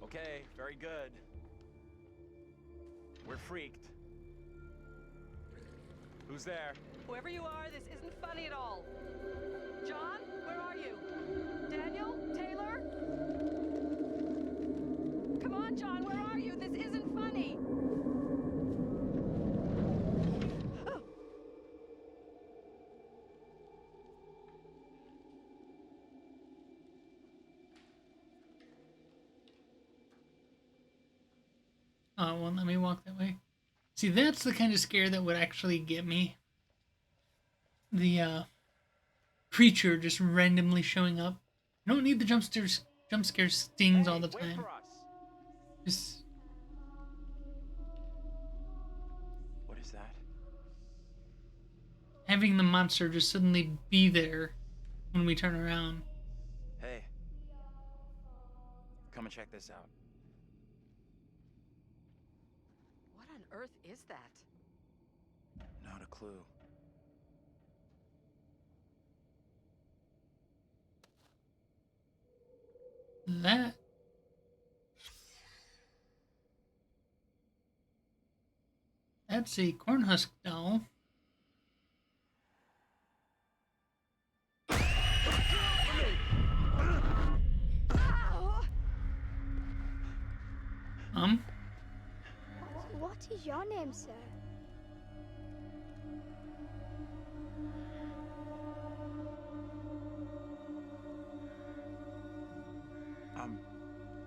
Okay, very good. We're freaked. Who's there? Whoever you are, this isn't funny at all. John, where are you? Daniel? Taylor? Come on, John, where are you? This isn't funny. Well, let me walk that way. See, that's the kind of scare that would actually get me. The creature just randomly showing up. You don't need the jump scare stings all the Wait time. for us. Just What is that? having the monster just suddenly be there when we turn around. Hey. Come and check this out. What on earth is that? Not a clue. That's a Cornhusk doll. What is your name, sir?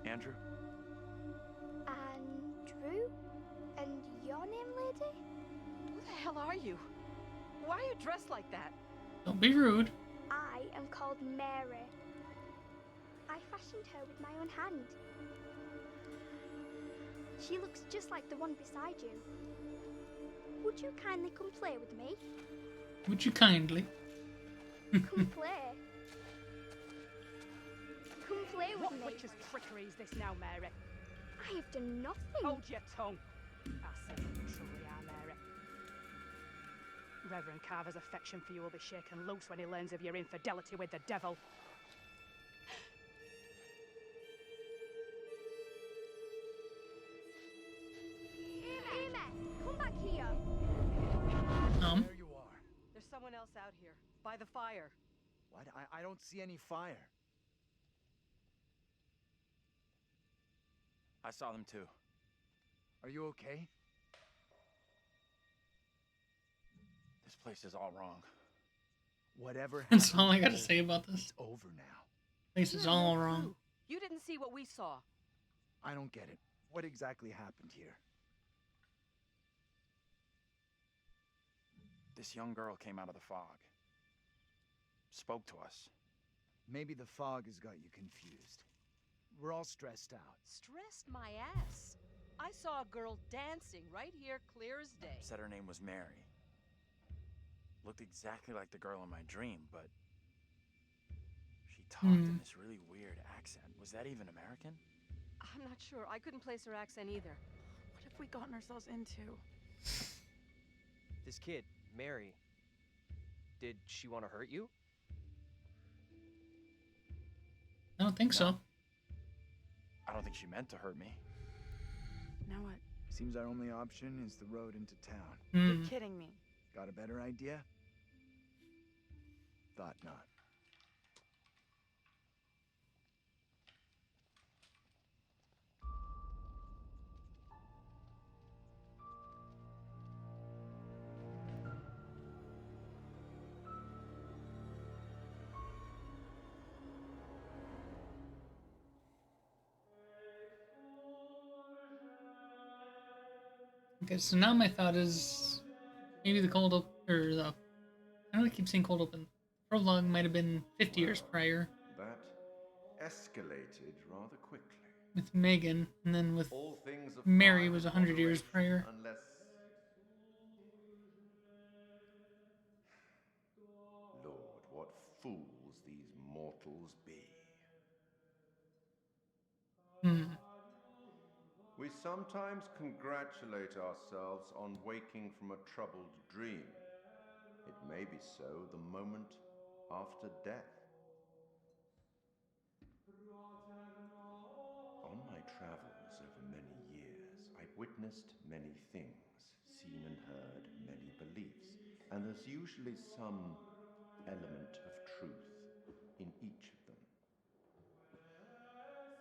Andrew? Andrew? And your name, lady? Who the hell are you? Why are you dressed like that? Don't be rude. I am called Mary. I fashioned her with my own hand. She looks just like the one beside you. Would you kindly come play with me? Would you kindly? Come play. Come play with What me. witch's trickery is this now, Mary? I have done nothing. Hold your tongue. I see what you truly are, Mary. Reverend Carver's affection for you will be shaken loose when he learns of your infidelity with the devil. Come back here. There you are. There's someone else out here, by the fire. What? I don't see any fire. I saw them too. Are you okay? This place is all wrong. Whatever That's happened all I gotta here, say about this. It's over now. Place is all wrong. You didn't see what we saw. I don't get it. What exactly happened here? This young girl came out of the fog. Spoke to us. Maybe the fog has got you confused. We're all stressed out. Stressed my ass. I saw a girl dancing right here, clear as day. Said her name was Mary. Looked exactly like the girl in my dream, but she talked in this really weird accent. Was that even American? I'm not sure. I couldn't place her accent either. What have we gotten ourselves into? This kid, Mary, did she want to hurt you? I don't think so. I don't think she meant to hurt me. Now what? Seems our only option is the road into town. You're kidding me. Got a better idea? Thought not. Okay, so now my thought is maybe the cold open, or the, I don't keep saying cold open. Prologue might have been 50 years prior. That escalated rather quickly. With Megan, and then with All things are Mary fine was in 100 years moderation, prior. unless... Lord, what fools these mortals be. We sometimes congratulate ourselves on waking from a troubled dream. It may be so the moment after death. On my travels over many years, I've witnessed many things, seen and heard many beliefs, and there's usually some element of truth in each of them.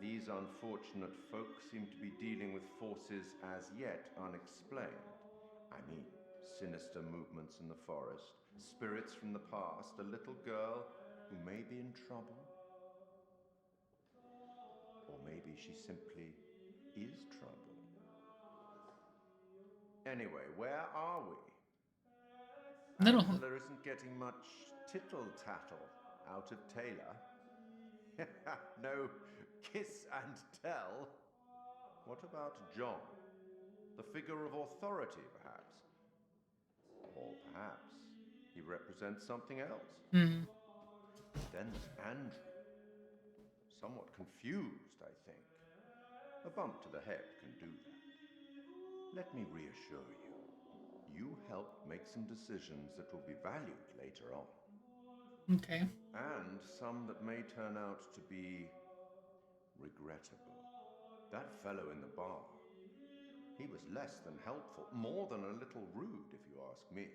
These unfortunate folk seem to be dealing with forces as yet unexplained. I mean, sinister movements in the forest, spirits from the past, a little girl who may be in trouble. Or maybe she simply is trouble. Anyway, where are we? Angela isn't getting much tittle-tattle out of Taylor. No kiss and tell. What about John? The figure of authority, perhaps? Or perhaps he represents something else. Then there's Andrew. Somewhat confused, I think. A bump to the head can do that. Let me reassure you. You helped make some decisions that will be valued later on. Okay. And some that may turn out to be regrettable. That fellow in the bar, he was less than helpful, more than a little rude, if you ask me.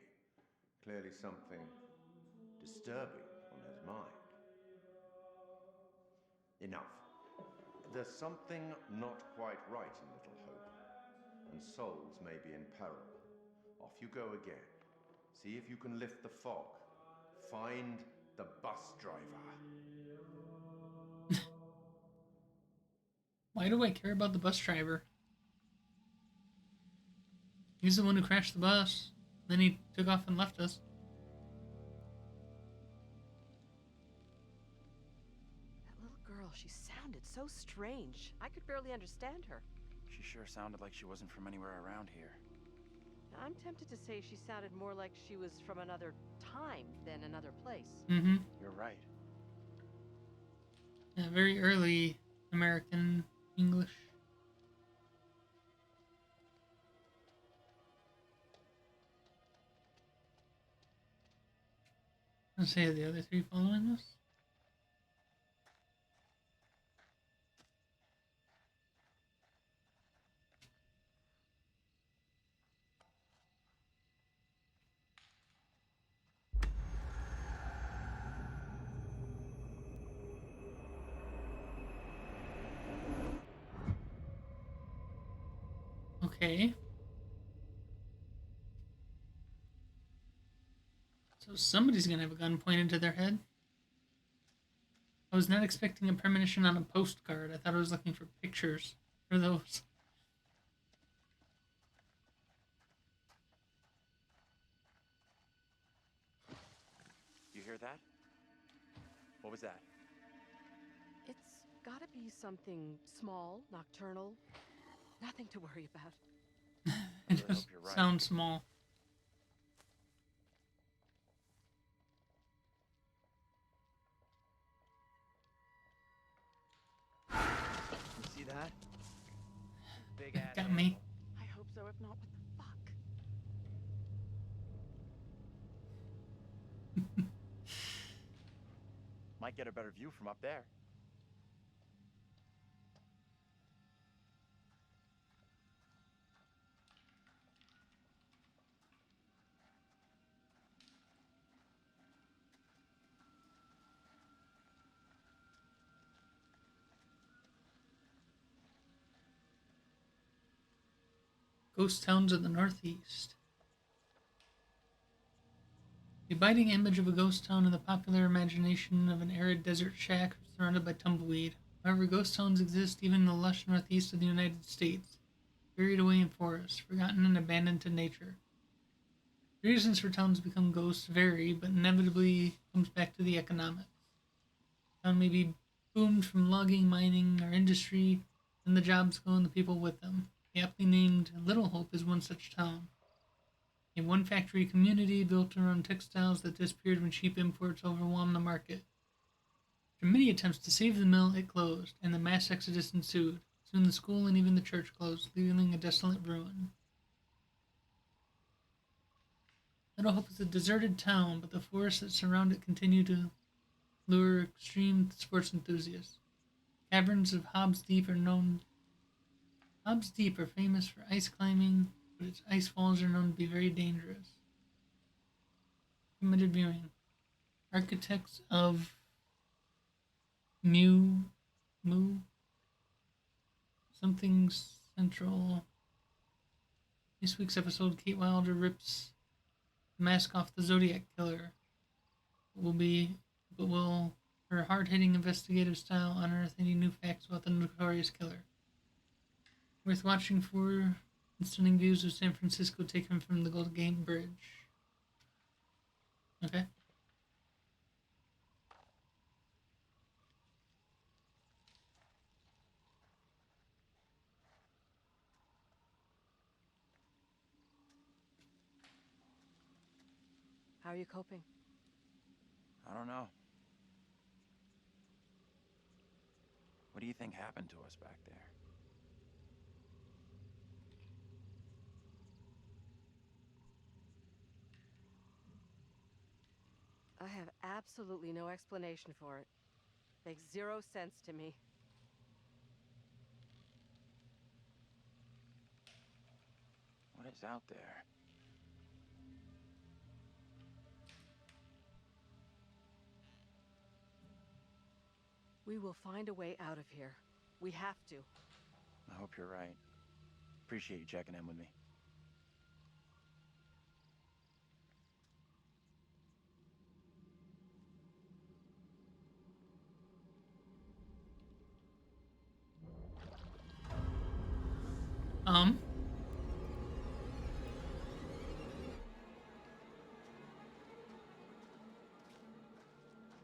Clearly something disturbing on his mind. Enough. There's something not quite right in Little Hope, and souls may be in peril. Off you go again. See if you can lift the fog. Find the bus driver. Why do I care about the bus driver? He's the one who crashed the bus. Then he took off and left us. That little girl, she sounded so strange. I could barely understand her. She sure sounded like she wasn't from anywhere around here. I'm tempted to say she sounded more like she was from another time than another place. Mm-hmm. You're right. Yeah, very early American English. Let's say the other three following us. Okay. So somebody's gonna have a gun pointed to their head. I was not expecting a premonition on a postcard. I thought I was looking for pictures for those. You hear that? What was that? It's gotta be something small, nocturnal. Nothing to worry about. It just sounds small. You see that? Big ass. Got me. I hope so. If not, what the fuck? Might get a better view from up there. Ghost towns of the Northeast. The abiding image of a ghost town in the popular imagination of an arid desert shack surrounded by tumbleweed. However, ghost towns exist even in the lush northeast of the United States. buried away in forests, forgotten and abandoned to nature. The reasons for towns to become ghosts vary, but inevitably comes back to the economics. Town may be boomed from logging, mining, or industry, and the jobs go and the people with them. The aptly named Little Hope is one such town. A one-factory community built around textiles that disappeared when cheap imports overwhelmed the market. After many attempts to save the mill, it closed, and the mass exodus ensued. Soon the school and even the church closed, leaving a desolate ruin. Little Hope is a deserted town, but the forests that surround it continue to lure extreme sports enthusiasts. Caverns of Hobbs Deep are famous for ice climbing, but its ice falls are known to be very dangerous. Recommended viewing. Architects of Mu something central. This week's episode, Kate Wilder rips the mask off the Zodiac Killer. Will her hard-hitting investigative style unearth any new facts about the notorious killer? Worth watching for stunning views of San Francisco taken from the Golden Gate Bridge. Okay. How are you coping? I don't know. What do you think happened to us back there? I have absolutely no explanation for it. Makes zero sense to me. What is out there? We will find a way out of here. We have to. I hope you're right. Appreciate you checking in with me.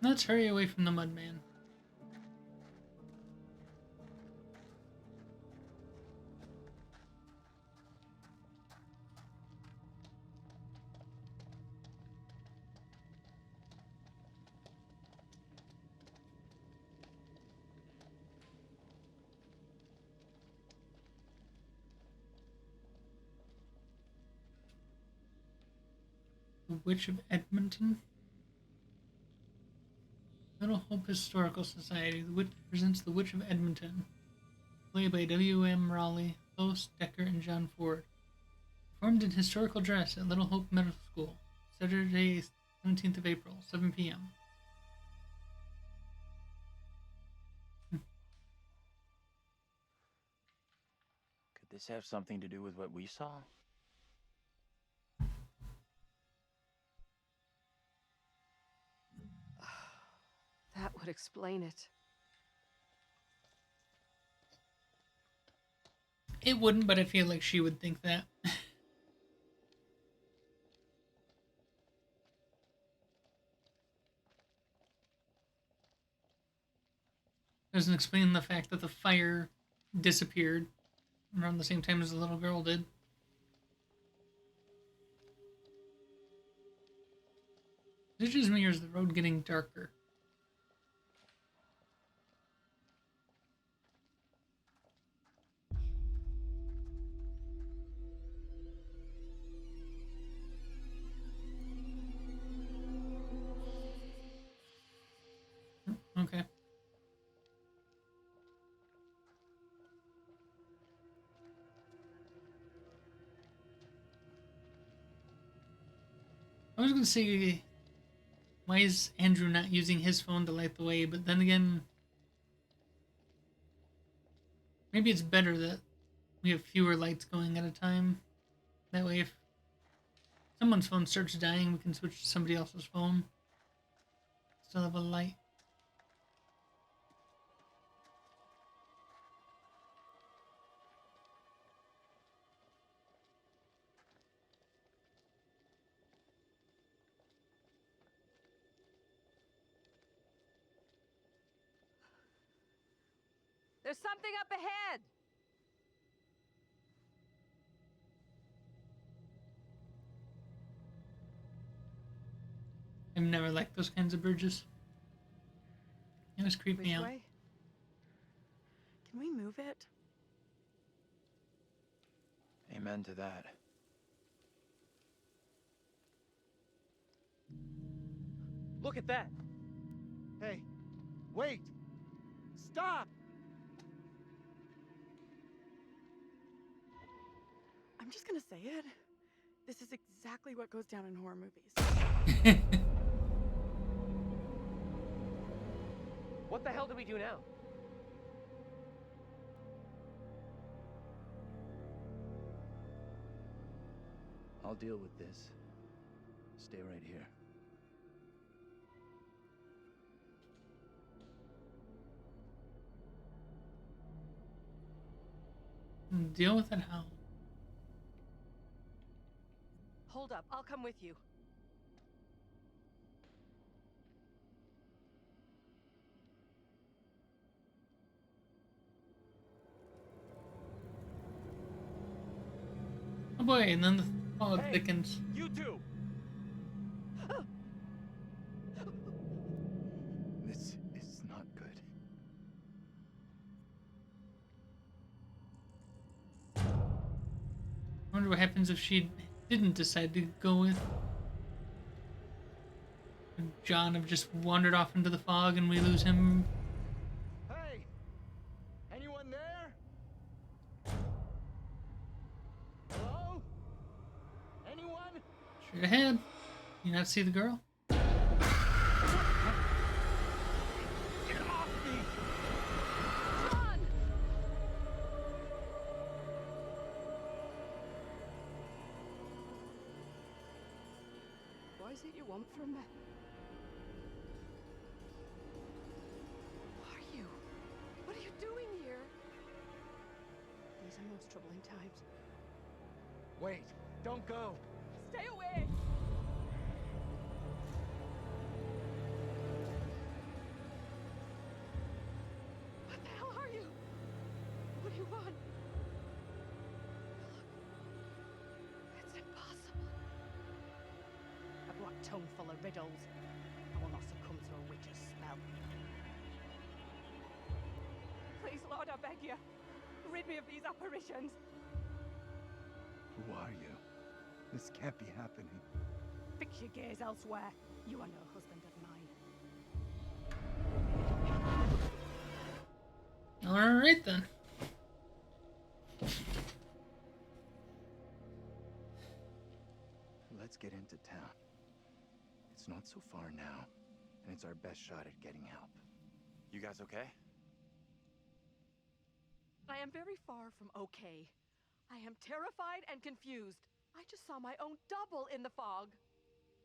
Let's hurry away from the Mudman. The Witch of Edmonton? Little Hope Historical Society presents The Witch of Edmonton, played by W.M. Raleigh, Close, Decker, and John Ford. Performed in historical dress at Little Hope Middle School, Saturday, 17th of April, 7 p.m. Could this have something to do with what we saw? That would explain it. It wouldn't, but I feel like she would think that. Doesn't explain the fact that the fire disappeared around the same time as the little girl did. Is it just me, or is the road getting darker? Okay. I was gonna say, why is Andrew not using his phone to light the way? But then again, maybe it's better that we have fewer lights going at a time. That way, if someone's phone starts dying, we can switch to somebody else's phone. Still have a light. There's something up ahead! I've never liked those kinds of bridges. It was creepy Which out. way? Can we move it? Amen to that. Look at that! Hey, wait! Stop! I'm just gonna say it. This is exactly what goes down in horror movies. What the hell do we do now? I'll deal with this. Stay right here. Deal with it how? Hold up, I'll come with you. Oh boy, and then the fog thickens. You two! This is not good. I wonder what happens if she didn't decide to go with. And John have just wandered off into the fog and we lose him. Hey! Anyone there? Hello? Anyone? Straight ahead. You not see the girl? Get off me! Run! What is it you want from me? Who are you? What are you doing here? These are most troubling times. Wait, don't go. Stay away! What the hell are you? What do you want? Look, it's impossible. A black tongue full of riddles. I will not succumb to a witch's spell. Please, Lord, I beg you. Rid me of these apparitions. Who are you? This can't be happening. Fix your gaze elsewhere. You are no husband of mine. Alright then. Let's get into town. It's not so far now, and it's our best shot at getting help. You guys okay? I am very far from okay. I am terrified and confused. I just saw my own double in the fog.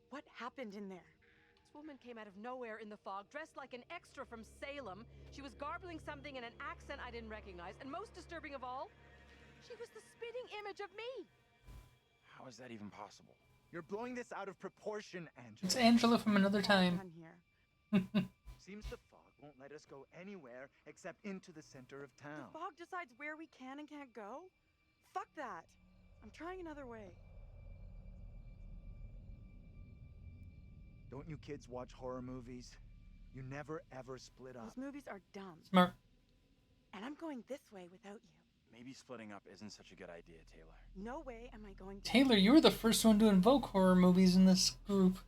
What happened in there? This woman came out of nowhere in the fog, dressed like an extra from Salem. She was garbling something in an accent I didn't recognize, and most disturbing of all, she was the spitting image of me. How is that even possible? You're blowing this out of proportion, Angela. It's Angela from another time. Done here. Seems the fog won't let us go anywhere except into the center of town. The fog decides where we can and can't go? Fuck that. I'm trying another way. Don't you kids watch horror movies? You never ever split up. Those movies are dumb. Smart. And I'm going this way without you. Maybe splitting up isn't such a good idea, Taylor. No way am I going to. Taylor, you were the first one to invoke horror movies in this group.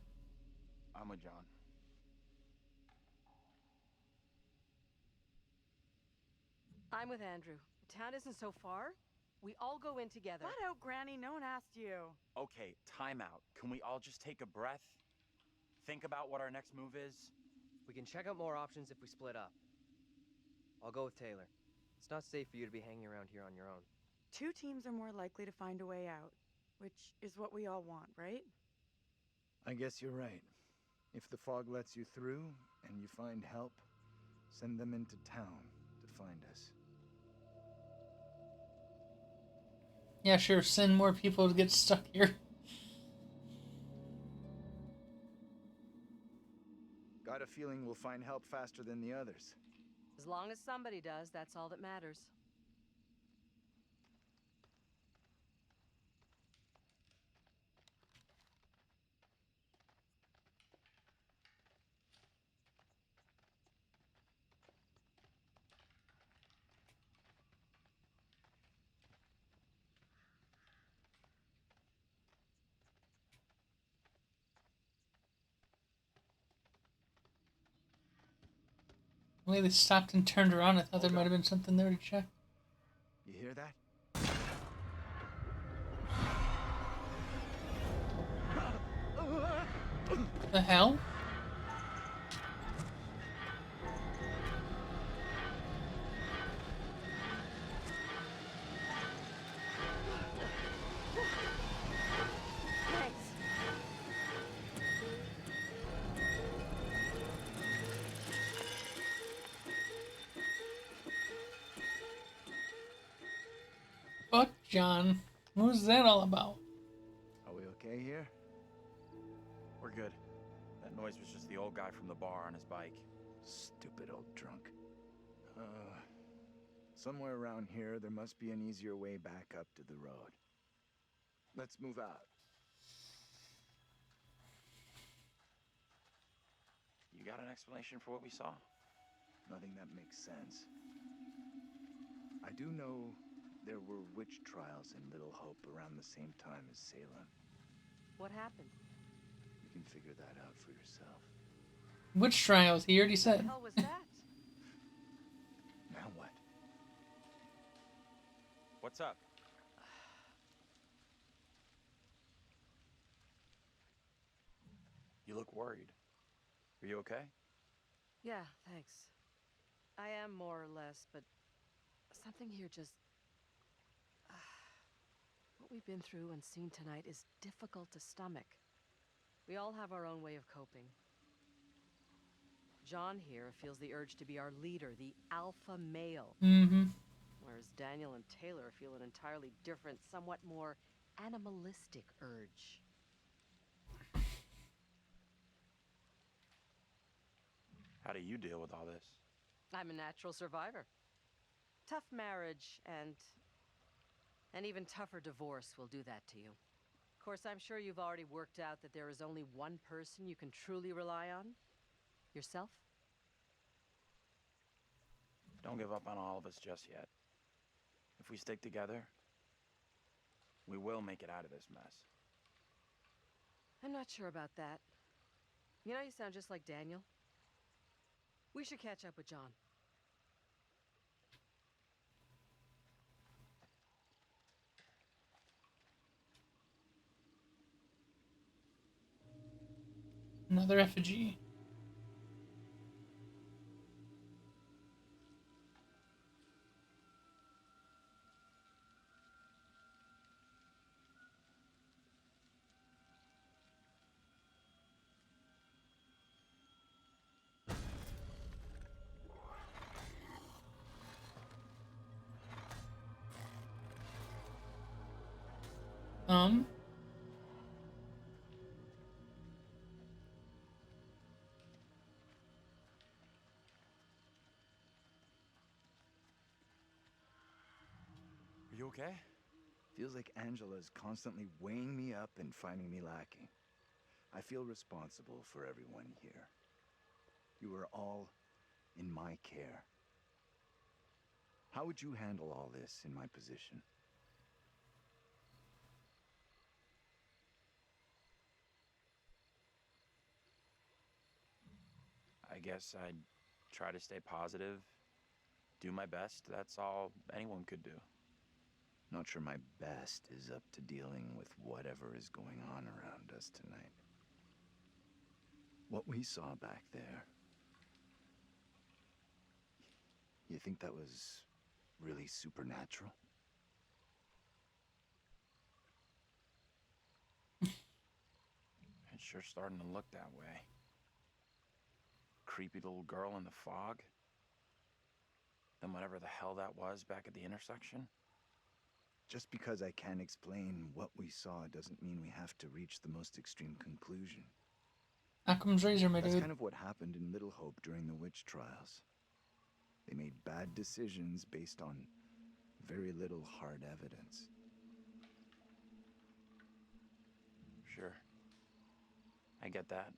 I'm with John. I'm with Andrew. The town isn't so far. We all go in together. Flat out, Granny. No one asked you. Okay, time out. Can we all just take a breath? Think about what our next move is? We can check out more options if we split up. I'll go with Taylor. It's not safe for you to be hanging around here on your own. Two teams are more likely to find a way out, which is what we all want, right? I guess you're right. If the fog lets you through and you find help, send them into town to find us. Yeah, sure, send more people to get stuck here. Got a feeling we'll find help faster than the others. As long as somebody does, that's all that matters. The way they stopped and turned around, I thought there might have been something there to check. You hear that? The hell? Fuck, John. What was that all about? Are we okay here? We're good. That noise was just the old guy from the bar on his bike. Stupid old drunk. Somewhere around here, there must be an easier way back up to the road. Let's move out. You got an explanation for what we saw? Nothing that makes sense. I do know there were witch trials in Little Hope around the same time as Salem. What happened? You can figure that out for yourself. Witch trials, he already What said. the hell was that? Now what? What's up? You look worried. Are you okay? Yeah, thanks. I am more or less, but something here just... What we've been through and seen tonight is difficult to stomach. We all have our own way of coping. John here feels the urge to be our leader, the alpha male. Mm-hmm. Whereas Daniel and Taylor feel an entirely different, somewhat more animalistic urge. How do you deal with all this? I'm a natural survivor. Tough marriage and an even tougher divorce will do that to you. Of course, I'm sure you've already worked out that there is only one person you can truly rely on. Yourself? Don't give up on all of us just yet. If we stick together, we will make it out of this mess. I'm not sure about that. You know, you sound just like Daniel. We should catch up with John. Another effigy. Are you okay? Feels like Angela's constantly weighing me up and finding me lacking. I feel responsible for everyone here. You are all in my care. How would you handle all this in my position? I guess I'd try to stay positive, do my best. That's all anyone could do. Not sure my best is up to dealing with whatever is going on around us tonight. What we saw back there, you think that was really supernatural? It's sure starting to look that way. Creepy little girl in the fog. Then whatever the hell that was back at the intersection. Just because I can't explain what we saw doesn't mean we have to reach the most extreme conclusion. Occam's razor, my That's dude. kind of what happened in Little Hope during the witch trials. They made bad decisions based on very little hard evidence. Sure. I get that.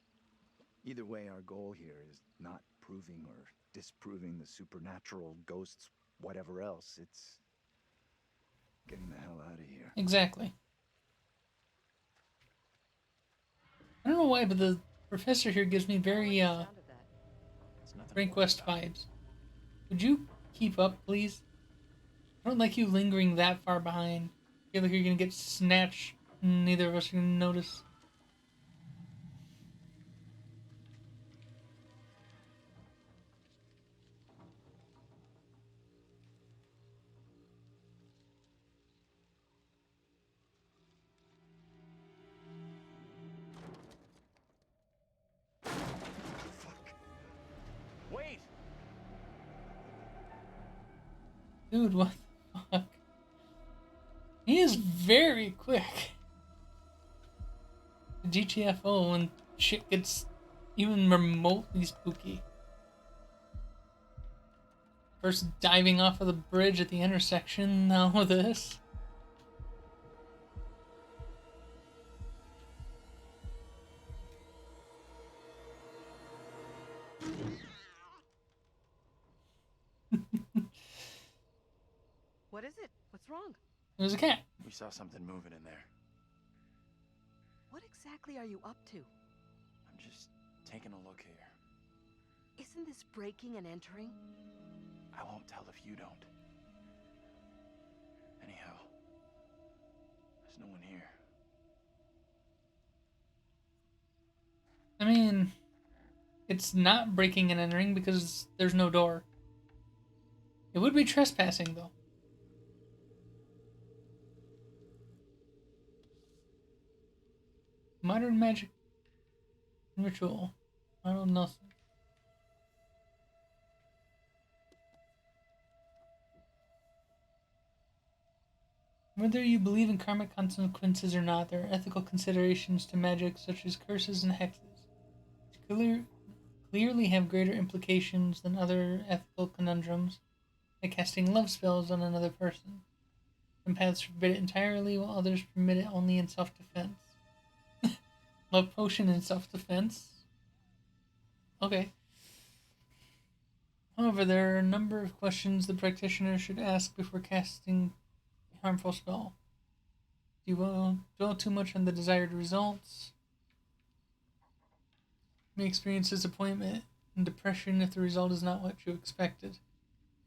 Either way, our goal here is not proving or disproving the supernatural, ghosts, whatever else. It's getting the hell out of here. Exactly. I don't know why, but the professor here gives me very Frank West vibes. Would you keep up, please? I don't like you lingering that far behind. I feel like you're gonna get snatched and neither of us are gonna notice. Wait! Dude, what the fuck? He is very quick. The GTFO when shit gets even remotely spooky. First diving off of the bridge at the intersection, now this. What is it? What's wrong? There's a cat. We saw something moving in there. What exactly are you up to? I'm just taking a look here. Isn't this breaking and entering? I won't tell if you don't. Anyhow, there's no one here. I mean, it's not breaking and entering because there's no door. It would be trespassing, though. Modern magic ritual. I don't know. Whether you believe in karmic consequences or not, there are ethical considerations to magic such as curses and hexes, which clearly have greater implications than other ethical conundrums, like casting love spells on another person. Some paths forbid it entirely, while others permit it only in self-defense. Love potion in self-defense? Okay. However, there are a number of questions the practitioner should ask before casting a harmful spell. Do you dwell too much on the desired results? You may experience disappointment and depression if the result is not what you expected.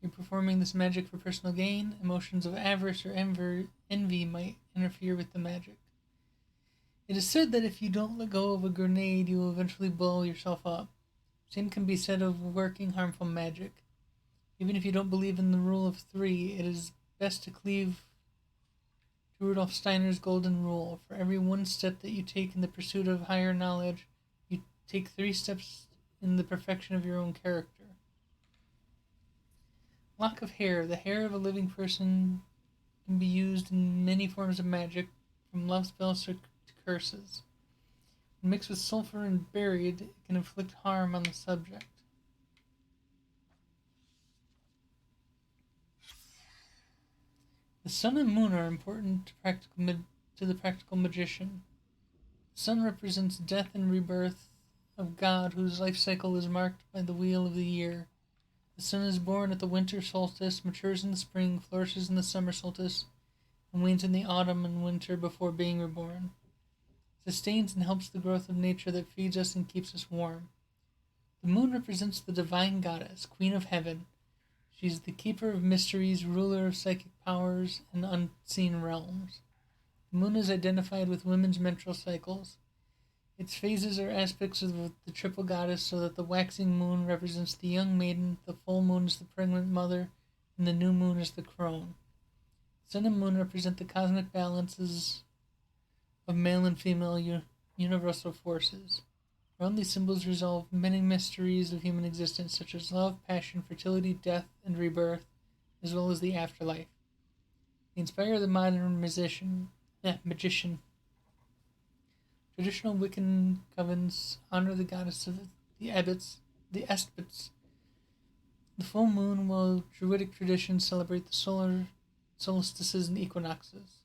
You're performing this magic for personal gain. Emotions of avarice or envy might interfere with the magic. It is said that if you don't let go of a grenade, you will eventually blow yourself up. Same can be said of working harmful magic. Even if you don't believe in the rule of three, it is best to cleave to Rudolf Steiner's golden rule. For every one step that you take in the pursuit of higher knowledge, you take 3 steps in the perfection of your own character. Lock of hair. The hair of a living person can be used in many forms of magic, from love spells to curses. When mixed with sulfur and buried, it can inflict harm on the subject. The sun and moon are important to the practical magician. The sun represents death and rebirth of God, whose life cycle is marked by the wheel of the year. The sun is born at the winter solstice, matures in the spring, flourishes in the summer solstice, and wanes in the autumn and winter before being reborn. Sustains and helps the growth of nature that feeds us and keeps us warm. The moon represents the divine goddess, queen of heaven. She is the keeper of mysteries, ruler of psychic powers and unseen realms. The moon is identified with women's menstrual cycles. Its phases are aspects of the triple goddess, so that the waxing moon represents the young maiden, the full moon is the pregnant mother, and the new moon is the crone. Sun and moon represent the cosmic balances of male and female universal forces. Around these symbols resolve many mysteries of human existence, such as love, passion, fertility, death, and rebirth, as well as the afterlife. They inspire the modern magician. Traditional Wiccan covens honor the goddess of the abbots, the esbats, the full moon while Druidic traditions celebrate the solar solstices and equinoxes.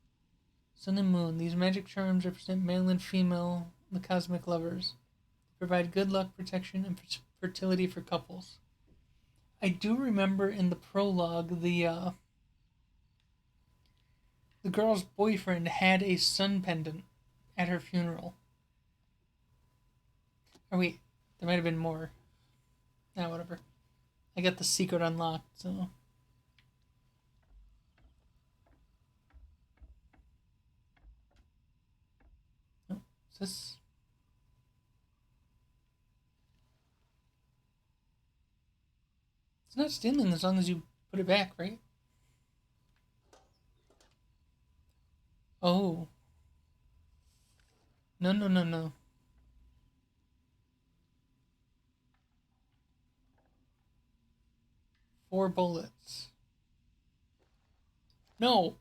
Sun and moon. These magic charms represent male and female, the cosmic lovers. They provide good luck, protection, and fertility for couples. I do remember in the prologue the girl's boyfriend had a sun pendant at her funeral. Oh wait, there might have been more. Ah, whatever. I got the secret unlocked, so. Oh, is this? It's not stealing as long as you put it back, right? Oh. No, no, no, no. Four bullets. No.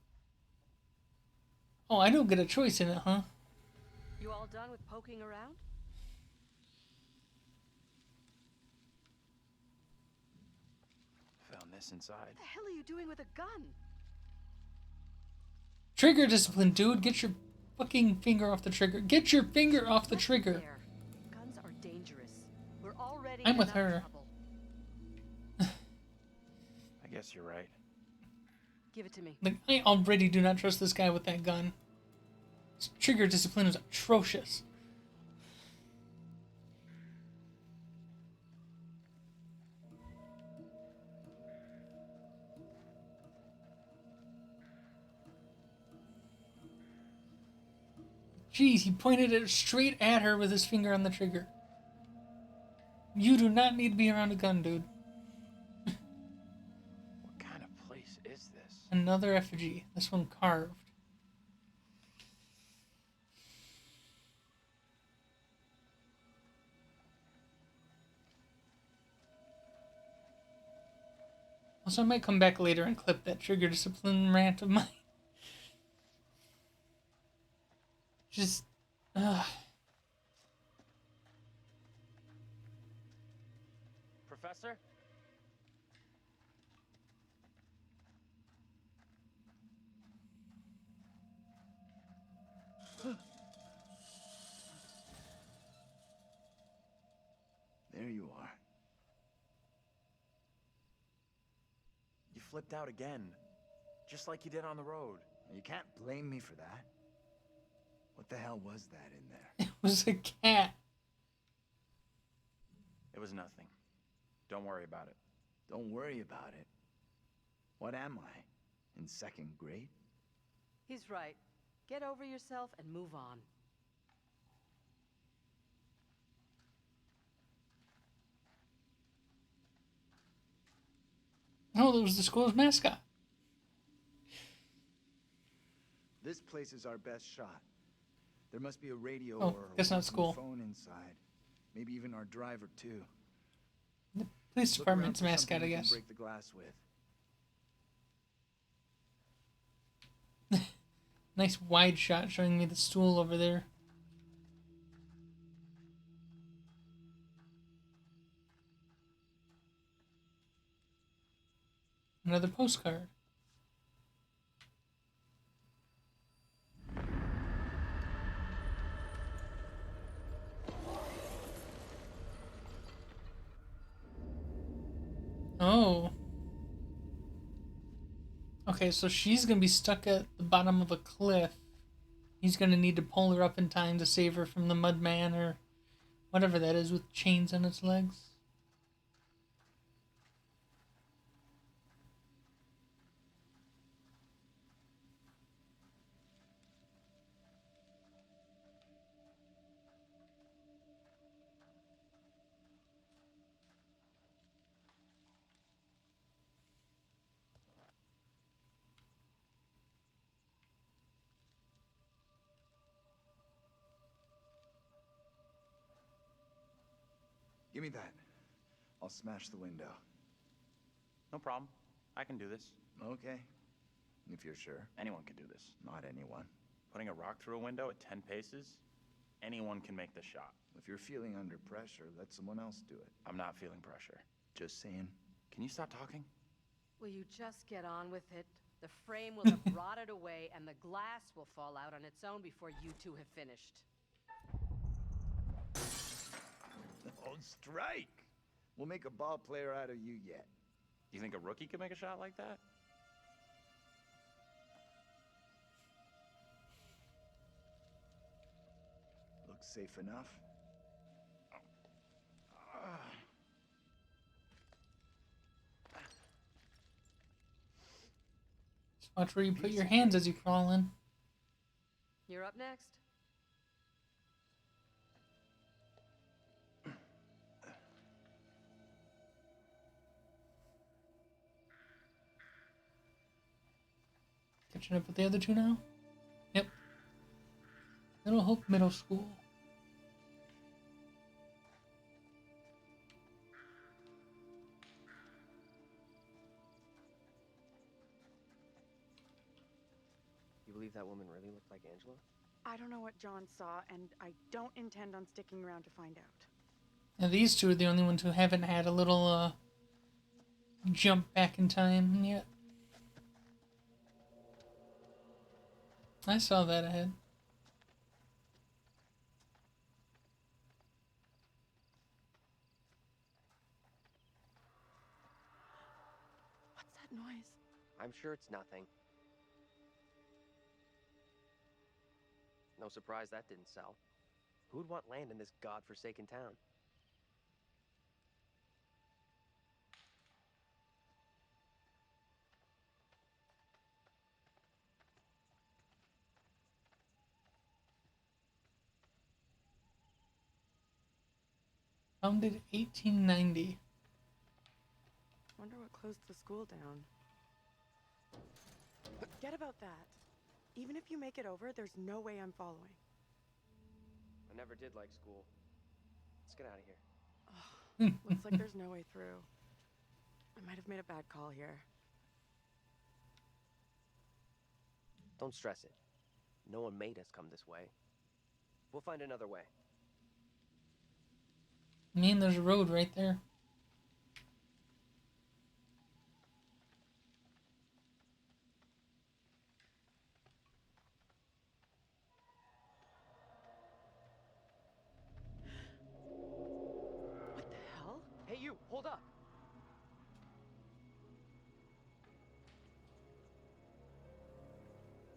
Oh, I don't get a choice in it, huh? You all done with poking around? Found this inside. What the hell are you doing with a gun? Trigger discipline, dude. Get your fucking finger off the trigger. Get your finger off the trigger. There. Guns are dangerous. We're already I'm in with enough her. trouble. I guess you're right. Give it to me. Like, I already do not trust this guy with that gun. His trigger discipline is atrocious. Jeez, he pointed it straight at her with his finger on the trigger. You do not need to be around a gun, dude. What kind of place is this? Another effigy. This one carved. Also, I might come back later and clip that trigger discipline rant of mine. Just, Professor? There you are. You flipped out again. Just like you did on the road. You can't blame me for that. What the hell was that in there? it was a cat. It was nothing. Don't worry about it. Don't worry about it. What am I? In second grade? He's right. Get over yourself and move on. Oh, that was the school's mascot. This place is our best shot. There must be a radio Oh, or guess not working school. phone inside. Maybe even our driver too. The police Look around department's for mascot, something I we can guess. break the glass with. Nice wide shot showing me the stool over there. Another postcard. Oh. Okay, so she's gonna be stuck at the bottom of a cliff. He's gonna need to pull her up in time to save her from the Mudman or whatever that is with chains on its legs. Give me that. I'll smash the window. No problem. I can do this. Okay. If you're sure. Anyone can do this. Not anyone. Putting a rock through a window at 10 paces? Anyone can make the shot. If you're feeling under pressure, let someone else do it. I'm not feeling pressure. Just saying. Can you stop talking? Will you just get on with it? The frame will have rotted away and the glass will fall out on its own before you two have finished. Oh, strike! We'll make a ball player out of you yet. You think a rookie could make a shot like that? Looks safe enough. Just watch where you put your hands as you crawl in. You're up next. Catching up with the other two now? Yep. Little Hope Middle School. You believe that woman really looked like Angela? I don't know what John saw, and I don't intend on sticking around to find out. Now these two are the only ones who haven't had a little, jump back in time yet. I saw that ahead. What's that noise? I'm sure it's nothing. No surprise that didn't sell. Who'd want land in this godforsaken town? Founded 1890. Wonder what closed the school down. Forget about that. Even if you make it over, there's no way I'm following. I never did like school. Let's get out of here. Looks like there's no way through. I might have made a bad call here. Don't stress it. No one made us come this way. We'll find another way. I mean, there's a road right there. What the hell? Hey, you! Hold up!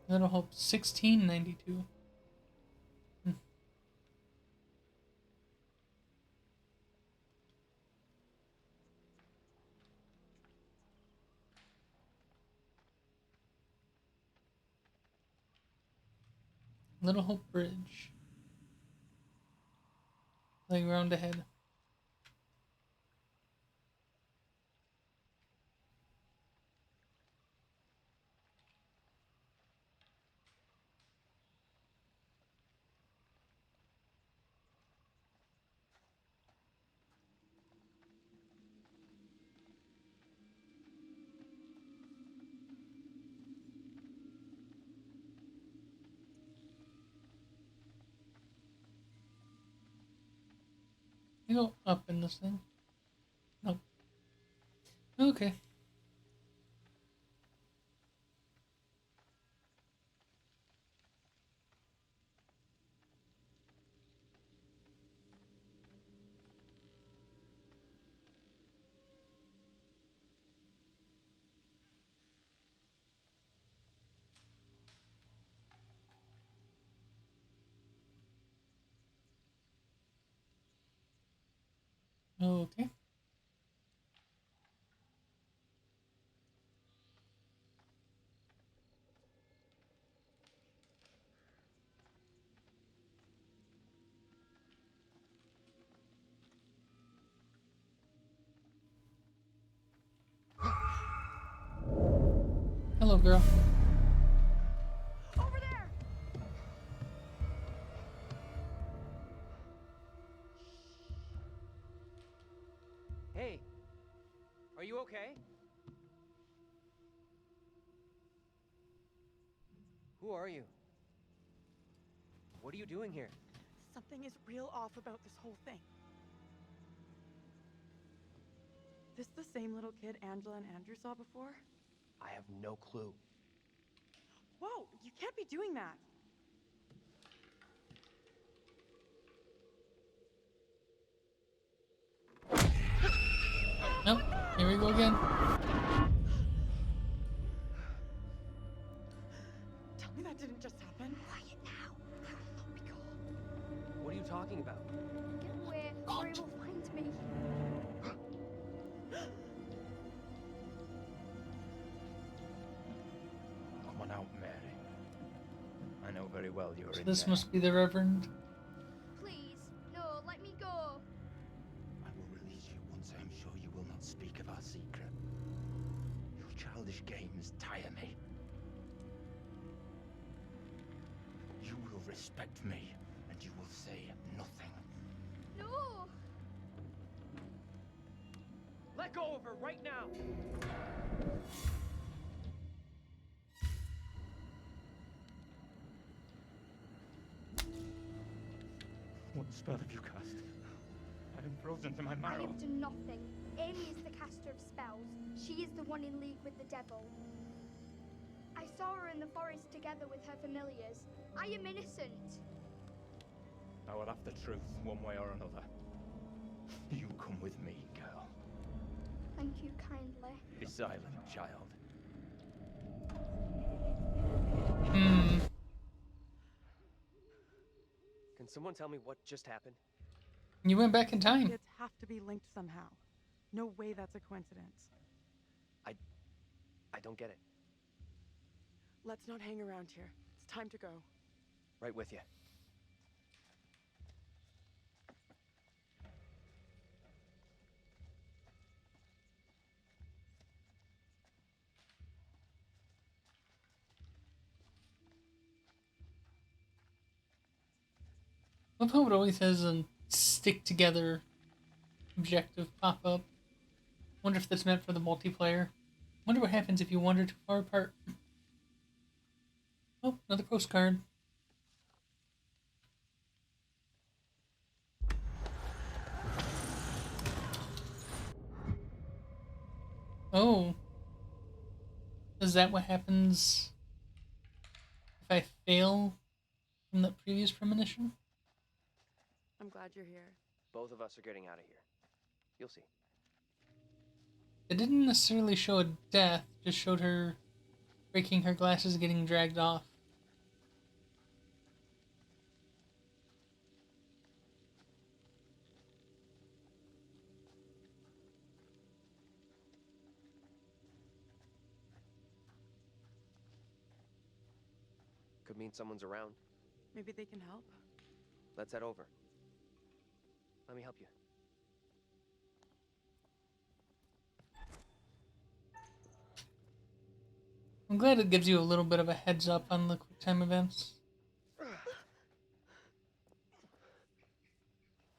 Little Hope 1692. Little Hope Bridge. Playground ahead. You go up in this thing. Nope. Okay. Okay. Hello, girl. Over there! Hey! Are you okay? Who are you? What are you doing here? Something is real off about this whole thing. this the same little kid Angela and Andrew saw before? I have no clue. Whoa, you can't be doing that. Nope. Here we go again. Tell me that didn't just happen. Quiet now. Let me go. What are you talking about? Get away, or he will find me. Come on out, Mary. I know very well you're So in this there. must be the Reverend. Please, no, let me go. I will release you once I am sure you will not speak of our secret. Your childish games tire me. You will respect me, and you will say nothing. No! Let go of her right now! What spell have you cast? I am frozen to my I marrow. have done nothing. Amy is the caster of spells. She is the one in league with the devil. I saw her in the forest together with her familiars. I am innocent. I will have the truth one way or another. You come with me, girl. Thank you kindly. Be silent, child. Can someone tell me what just happened? You went back in time. Kids have to be linked somehow. No way that's a coincidence. I don't get it. Let's not hang around here. It's time to go. Right with you. Love how it always has a stick together objective pop up. Wonder if that's meant for the multiplayer. Wonder what happens if you wander too far apart. Oh, another postcard. Oh. Is that what happens if I fail from that previous premonition? I'm glad you're here. Both of us are getting out of here. You'll see. It didn't necessarily show a death, just showed her breaking her glasses and getting dragged off. Could mean someone's around. Maybe they can help. Let's head over. Let me help you. I'm glad it gives you a little bit of a heads up on the quick time events.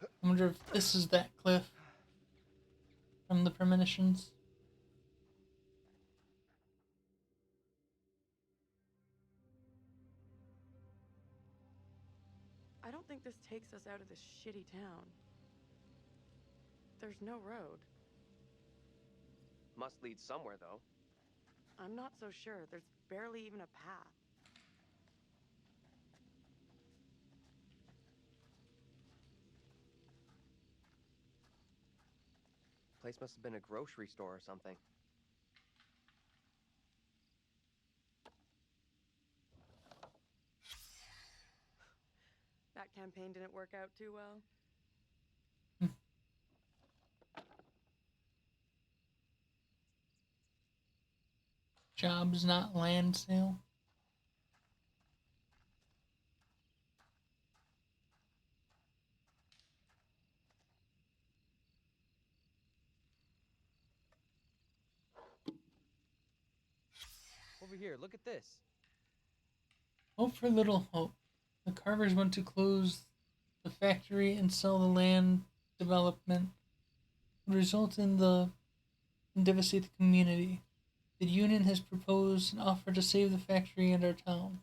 I wonder if this is that cliff from the premonitions. I don't think this takes us out of this shitty town. There's no road. Must lead somewhere, though. I'm not so sure. There's barely even a path. Place must have been a grocery store or something. That campaign didn't work out too well. Jobs, not land sale. Over here, look at this. Hope for little hope. The carvers want to close the factory and sell the land development. Would result in the and devastate the community. The union has proposed an offer to save the factory and our town.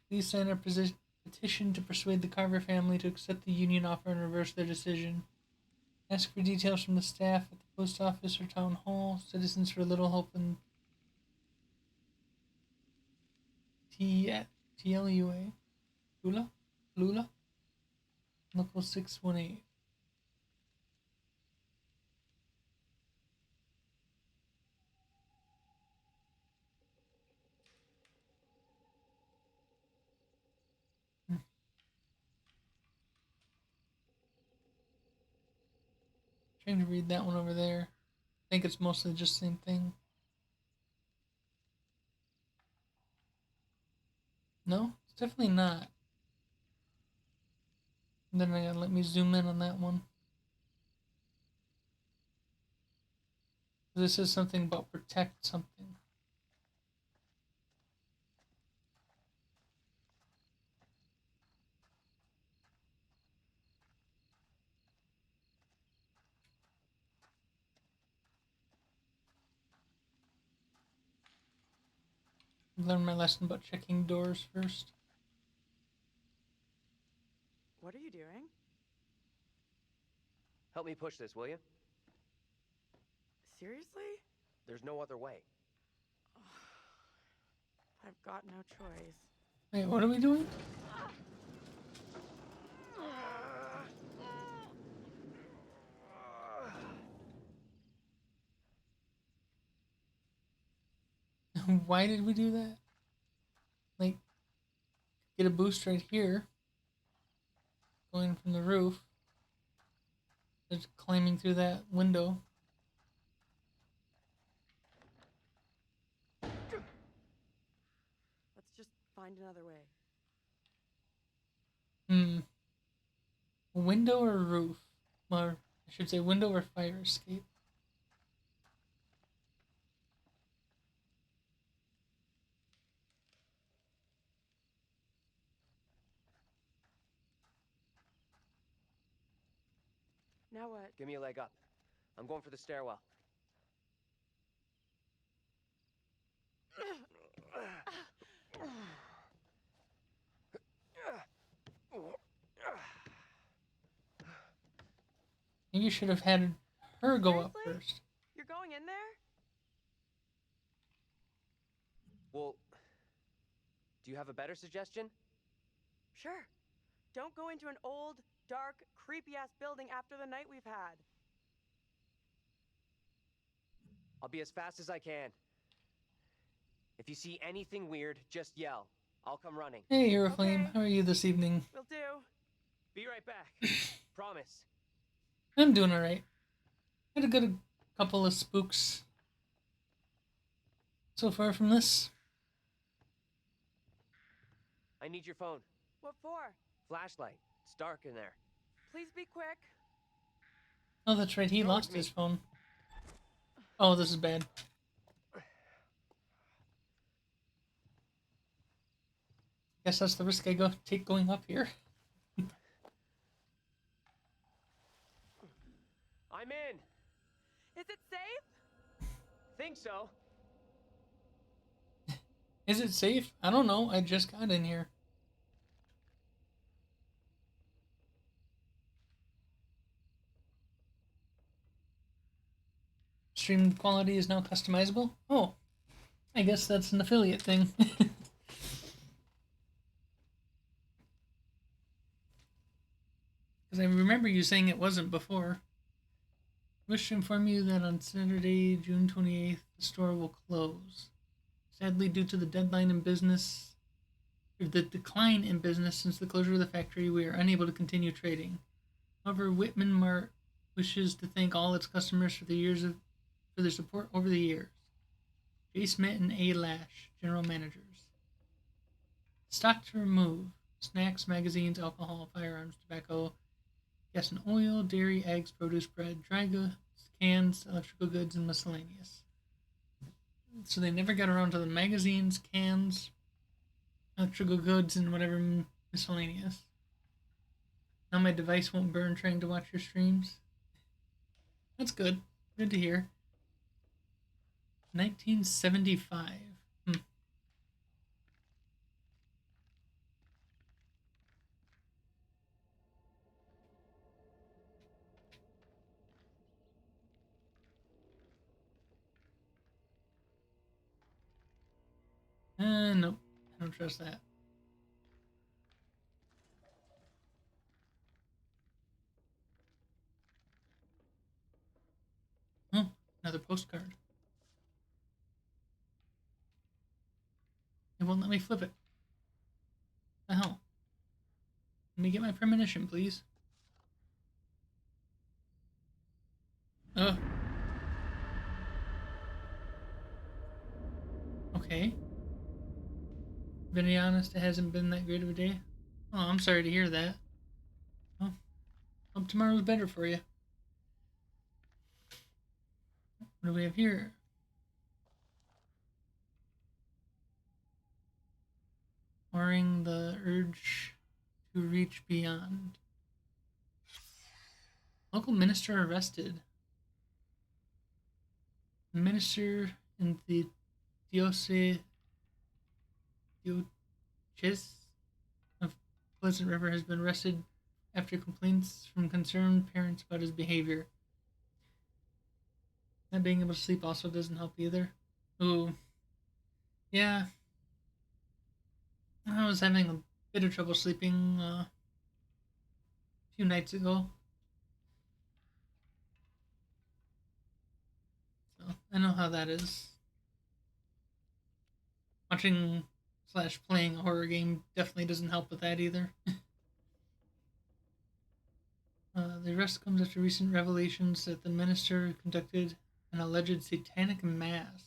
Please sign a petition to persuade the Carver family to accept the union offer and reverse their decision. Ask for details from the staff at the post office or town hall. Citizens for Little Hope and TLUA. Lula? Lula? Local 618. Trying to read that one over there. I think it's mostly just the same thing. No, it's definitely not. And then I gotta let me zoom in on that one. This is something about protect something. Learn my lesson about checking doors first. What are you doing? Help me push this, will you? Seriously? There's no other way. I've got no choice. Wait, what are we doing? Why did we do that? Like, get a boost right here. Going from the roof. Just climbing through that window. Let's just find another way. Window or roof? Or, I should say window or fire escape. Now what? Give me a leg up. I'm going for the stairwell. You should have had her go up Seriously? first. You're going in there? Well, do you have a better suggestion? Sure. Don't go into an old, dark, creepy-ass building after the night we've had. I'll be as fast as I can. If you see anything weird, just yell. I'll come running. Hey, Euroflame, Okay. how are you this evening? Will do. Be right back. Promise. I'm doing alright. Had a good couple of spooks so far from this. I need your phone. What for? Flashlight. It's dark in there. Please be quick. Oh, that's right, he Towards lost me. his phone. Oh, this is bad. Guess that's the risk I take going up here. I'm in. Is it safe? Think so. Is it safe? I don't know. I just got in here. Stream quality is now customizable? Oh, I guess that's an affiliate thing. Because I remember you saying it wasn't before. Wish to inform you that on Saturday, June 28th, the store will close. Sadly, due to the decline in business since the closure of the factory, we are unable to continue trading. However, Whitman Mart wishes to thank all its customers for their support over the years. J. Smith and A. Lash, General Managers. Stock to remove: snacks, magazines, alcohol, firearms, tobacco, gas and oil, dairy, eggs, produce, bread, dry goods, cans, electrical goods, and miscellaneous. So they never got around to the magazines, cans, electrical goods, and whatever miscellaneous. Now my device won't burn trying to watch your streams. That's good. Good to hear. 1975. Nope. I don't trust that. Oh, another postcard. It won't let me flip it. The hell? Let me get my premonition, please. Okay. Been honest, it hasn't been that great of a day. Oh, I'm sorry to hear that. Oh, hope tomorrow's better for you. What do we have here? Warring the urge to reach beyond. Local minister arrested. The minister in the diocese of Pleasant River has been arrested after complaints from concerned parents about his behavior. Not being able to sleep also doesn't help either. Ooh. Yeah. I was having a bit of trouble sleeping a few nights ago. So I know how that is. Watching slash playing a horror game definitely doesn't help with that either. The arrest comes after recent revelations that the minister conducted an alleged satanic mass.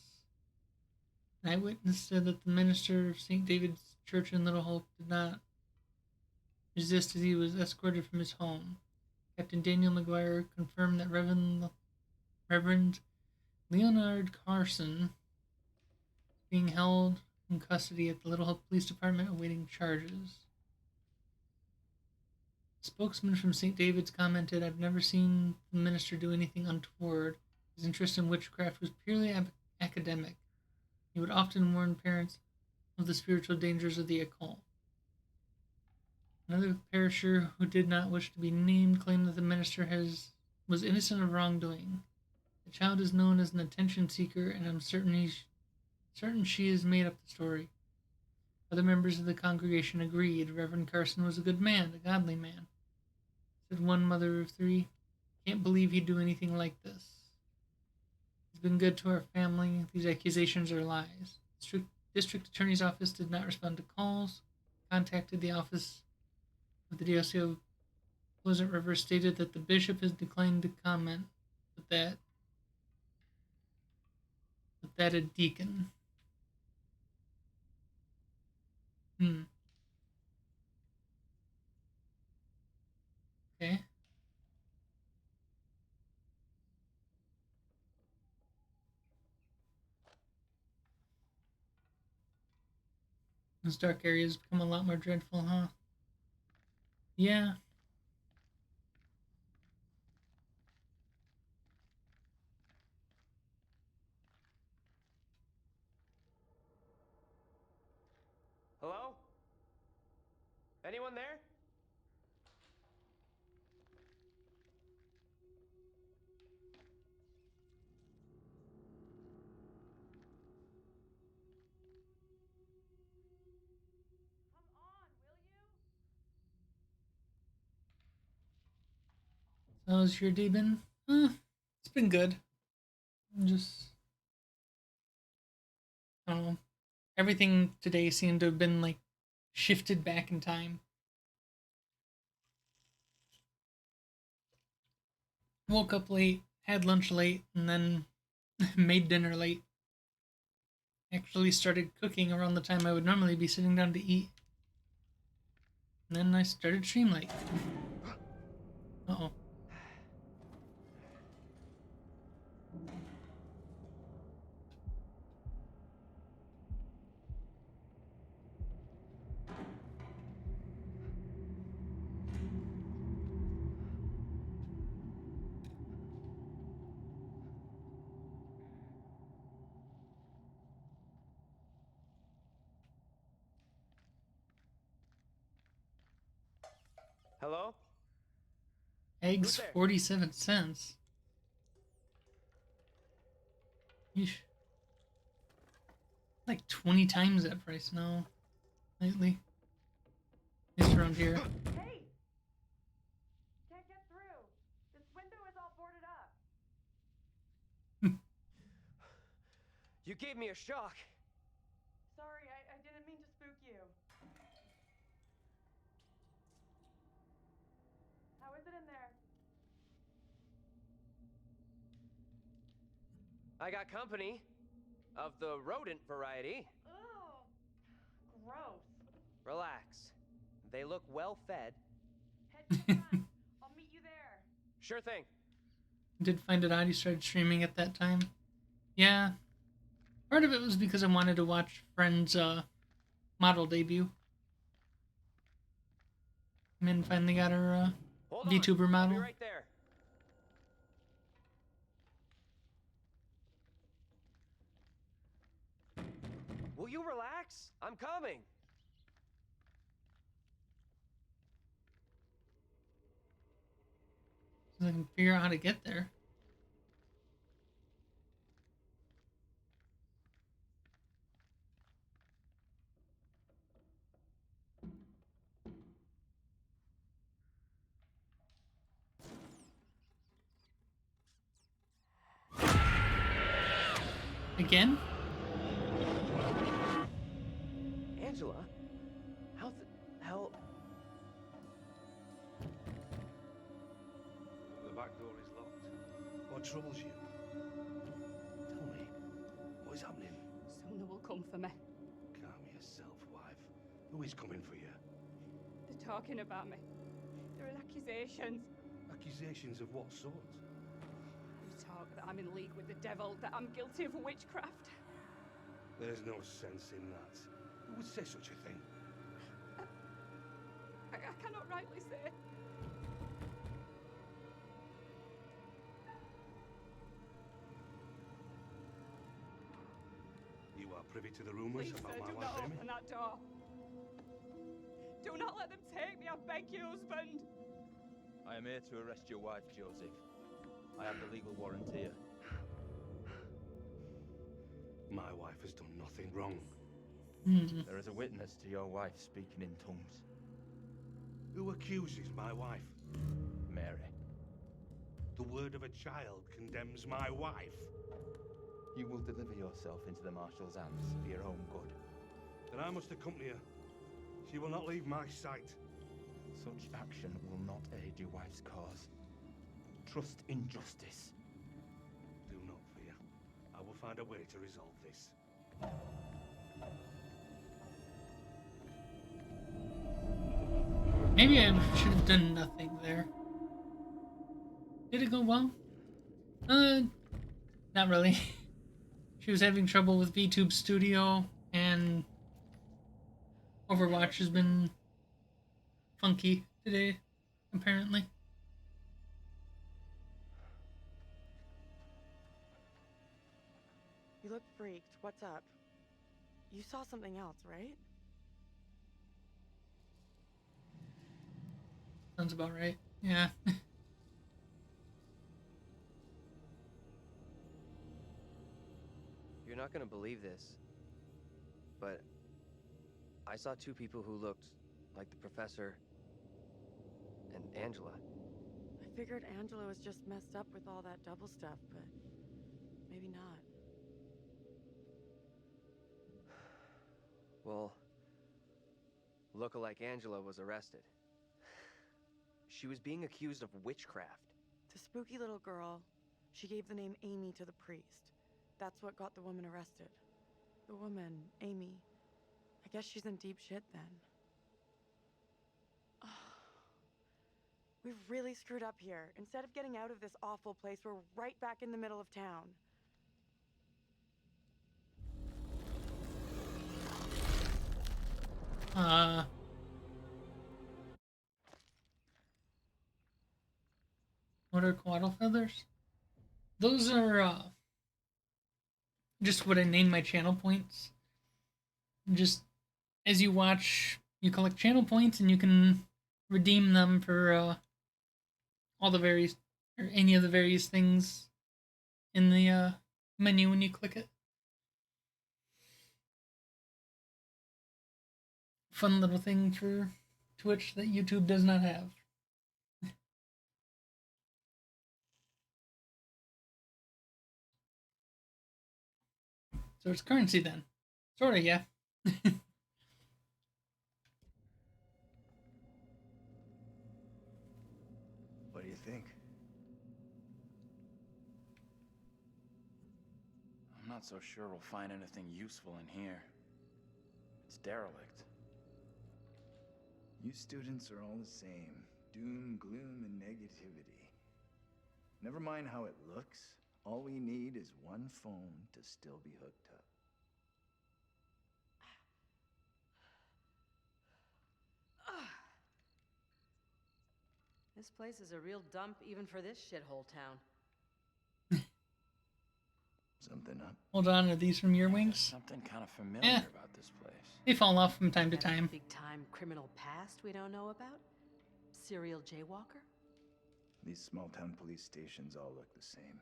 An eyewitness said that the minister of St. David's Church in Little Hope did not resist as he was escorted from his home. Captain Daniel McGuire confirmed that Reverend Leonard Carson is being held in custody at the Little Hope Police Department awaiting charges. A spokesman from St. David's commented, "I've never seen the minister do anything untoward. His interest in witchcraft was purely academic. He would often warn parents of the spiritual dangers of the occult." Another parisher who did not wish to be named claimed that the minister was innocent of wrongdoing. The child is known as an attention seeker, and I'm certain she has made up the story. Other members of the congregation agreed. Reverend Carson was a good man, a godly man. Said one mother of three. Can't believe he'd do anything like this. He's been good to our family. These accusations are lies. District Attorney's Office did not respond to calls. Contacted the office of the DOC of Pleasant River, stated that the bishop has declined to comment, but that a deacon. Okay. Those dark areas become a lot more dreadful, huh? Yeah. Hello? Anyone there? How's your day been? It's been good. Just, I don't know. Everything today seemed to have been like shifted back in time. Woke up late, had lunch late, and then made dinner late. Actually started cooking around the time I would normally be sitting down to eat. And then I started stream late. Uh-oh. Hello? Eggs 47 cents. Yeesh. Like 20 times that price now lately. At least around here. Hey! Can't get through. This window is all boarded up. You gave me a shock. Sorry, I didn't mean to spook you. How is it in there? I got company. Of the rodent variety. Ugh! Gross. Relax. They look well fed. Head to the front. I'll meet you there. Sure thing. Did find it odd he started streaming at that time. Yeah. Part of it was because I wanted to watch Friend's model debut. Min finally got her VTuber model. I'll be right there. Will you relax? I'm coming. So I can figure out how to get there. Again? Angela? How the hell? The back door is locked. What troubles you? Tell me, what is happening? Sona will come for me. Calm yourself, wife. Who is coming for you? They're talking about me. There are accusations. Accusations of what sort? They talk that I'm in league with the devil, that I'm guilty of witchcraft. There's no sense in that. Who would say such a thing? I cannot rightly say. You are privy to the rumours Please, about sir, my do wife, not Amy? open that door. Do not let them take me, I beg you, husband. I am here to arrest your wife, Joseph. I have the legal warrant here. My wife has done nothing wrong. There is a witness to your wife speaking in tongues. Who accuses my wife? Mary. The word of a child condemns my wife. You will deliver yourself into the marshal's hands for your own good. Then I must accompany her. She will not leave my sight. Such action will not aid your wife's cause. Trust in justice. Do not fear. I will find a way to resolve this. Maybe I should have done nothing there. Did it go well? Not really. She was having trouble with VTube Studio, and Overwatch has been funky today, apparently. You look freaked. What's up? You saw something else, right? Sounds about right. Yeah. You're not gonna believe this, but I saw two people who looked like the professor and Angela. I figured Angela was just messed up with all that double stuff, but maybe not. Well, lookalike Angela was arrested. She was being accused of witchcraft. The spooky little girl, she gave the name Amy to the priest. That's what got the woman arrested. The woman, Amy, I guess she's in deep shit then. We've really screwed up here. Instead of getting out of this awful place, we're right back in the middle of town. What are quaddle feathers? Those are just what I named my channel points. Just as you watch, you collect channel points and you can redeem them for all the various, or any of the various things in the menu when you click it. fun little thing for Twitch that YouTube does not have. So it's currency then. Sorta, yeah. What do you think? I'm not so sure we'll find anything useful in here. It's derelict. You students are all the same. Doom, gloom, and negativity. Never mind how it looks. All we need is one phone to still be hooked up. This place is a real dump even for this shithole town. Something up? Hold on, are these from your wings? Something kind of familiar about this place. They fall off from time to Have a time. big-time criminal past we don't know about? Serial jaywalker? These small-town police stations all look the same.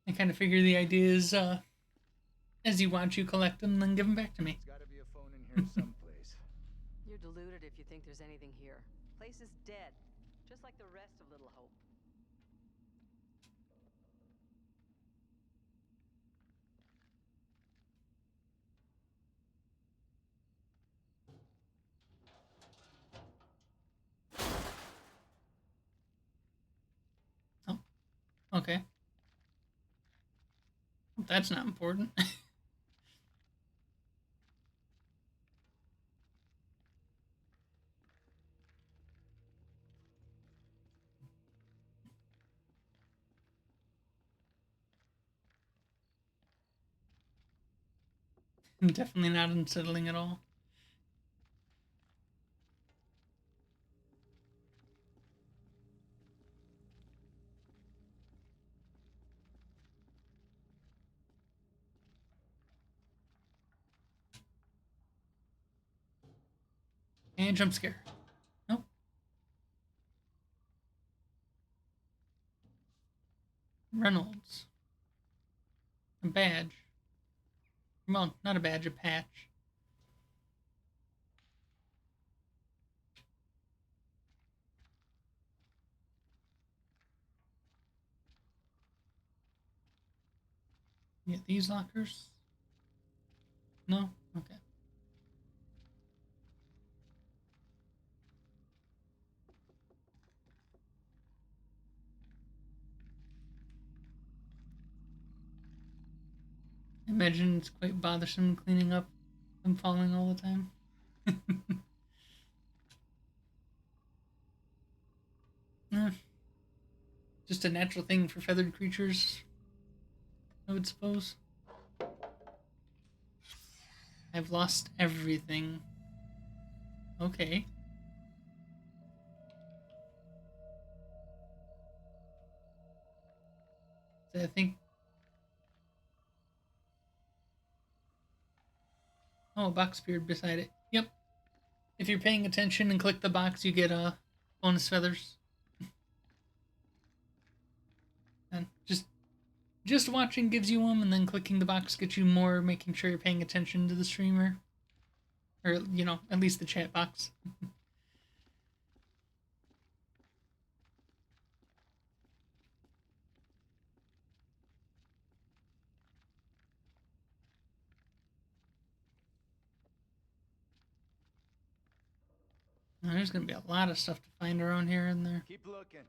I kind of figure the idea is, as you watch, you collect them, then give them back to me. There's gotta be a phone in here someplace. You're deluded if you think there's anything here. Place is dead, just like the rest of Little Hope. Oh, okay. That's not important. Definitely not unsettling at all. And jump scare. Nope. Reynolds. A badge. Well, not a badge, a patch. Get these lockers? No? Okay. I imagine it's quite bothersome cleaning up them falling all the time. Eh, just a natural thing for feathered creatures, I would suppose. I've lost everything. Okay. So I think... Oh, a box appeared beside it. Yep. If you're paying attention and click the box, you get bonus feathers. And just watching gives you them, and then clicking the box gets you more, making sure you're paying attention to the streamer. Or, you know, at least the chat box. There's gonna be a lot of stuff to find around here and there. Keep looking.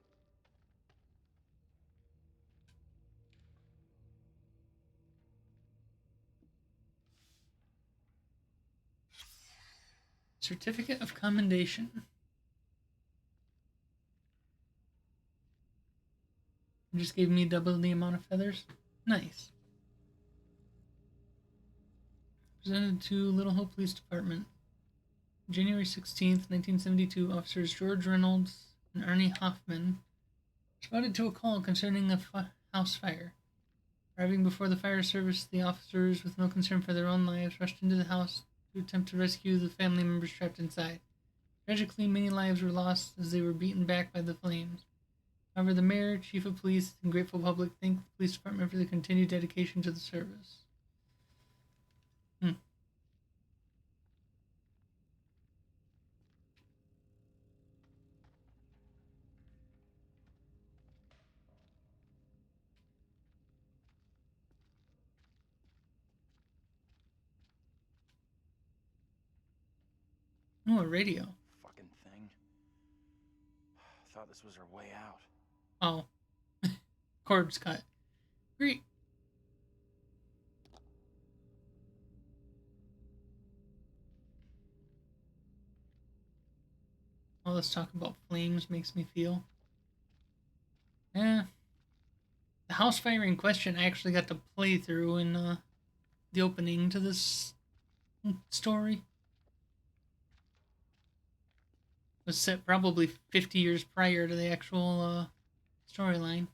Certificate of Commendation. It just gave me double the amount of feathers. Nice. Presented to Little Hope Police Department. January 16th, 1972, officers George Reynolds and Ernie Hoffman responded to a call concerning a house fire. Arriving before the fire service, the officers, with no concern for their own lives, rushed into the house to attempt to rescue the family members trapped inside. Tragically, many lives were lost as they were beaten back by the flames. However, the mayor, chief of police, and grateful public thanked the police department for their continued dedication to the service. Oh, a radio. Fucking thing. Thought this was our way out. Oh. Cord's cut. Great. All this talk about flames makes me feel. Yeah. The house fire in question I actually got to play through in the opening to this story. It was set probably 50 years prior to the actual storyline.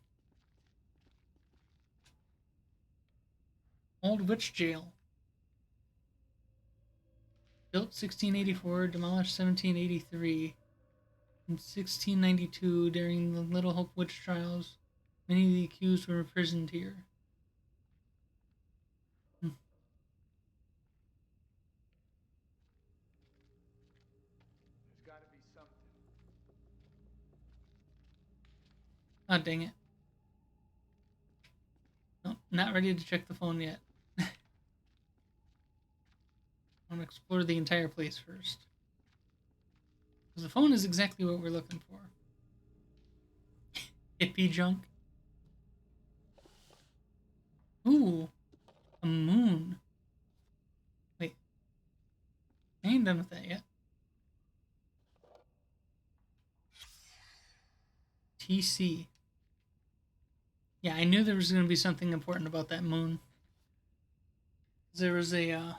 Old Witch Jail. Built 1684, demolished 1783. In 1692, during the Little Hope witch trials, many of the accused were imprisoned here. There's gotta be something. Oh, dang it. Nope, not ready to check the phone yet. I want to explore the entire place first. Because the phone is exactly what we're looking for. Hippie junk. Ooh, a moon. Wait, I ain't done with that yet. TC. Yeah, I knew there was going to be something important about that moon. There was a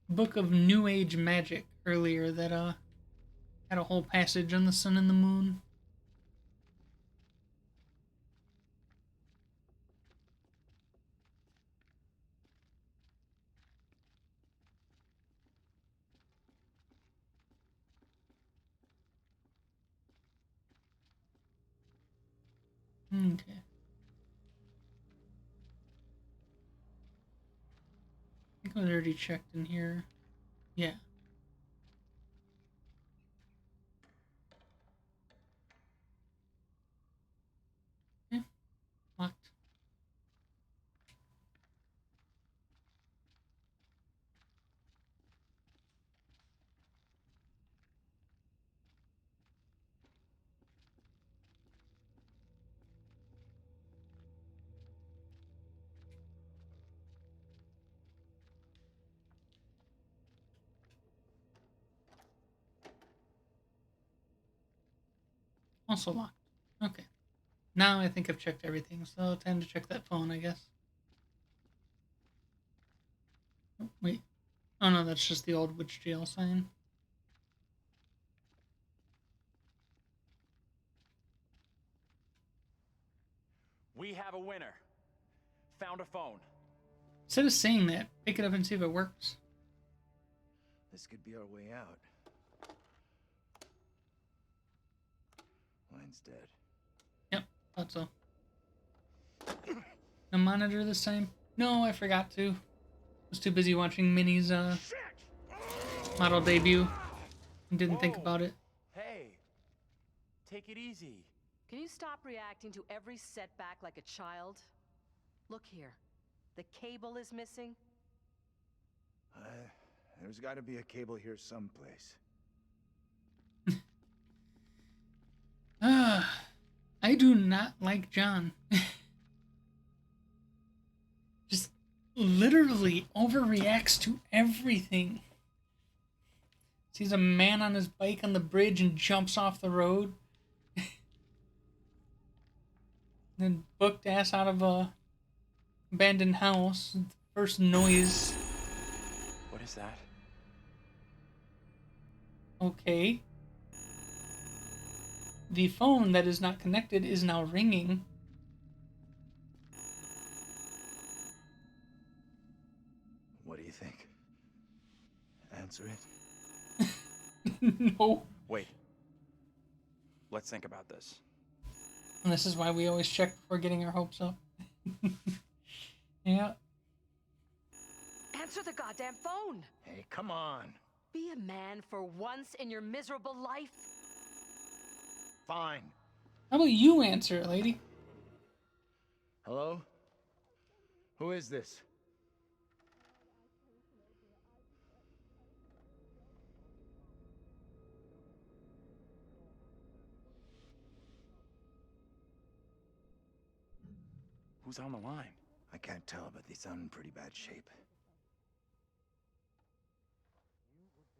book of New Age magic earlier that had a whole passage on the sun and the moon. Okay. I think I already checked in here. Yeah. Yeah. Locked. Also locked. Okay. Now I think I've checked everything, so time to check that phone, I guess. Oh, wait. Oh no, that's just the old witch jail sign. We have a winner. Found a phone. Instead of saying that, pick it up and see if it works. This could be our way out. Line's dead. Yep, thought so. No monitor this time? No, I forgot to. Was too busy watching Minnie's model debut and didn't think about it. Hey, take it easy. Can you stop reacting to every setback like a child? Look here. The cable is missing. There's got to be a cable here someplace. I do not like John. Just literally overreacts to everything. Sees a man on his bike on the bridge and jumps off the road. Then booked ass out of a abandoned house. First noise. What is that? Okay. The phone that is not connected is now ringing. What do you think? Answer it? No. Wait. Let's think about this. And this is why we always check before getting our hopes up. Yeah. Answer the goddamn phone! Hey, come on. Be a man for once in your miserable life. Fine. How about you answer it, lady? Hello? Who is this? Who's on the line? I can't tell, but they sound in pretty bad shape.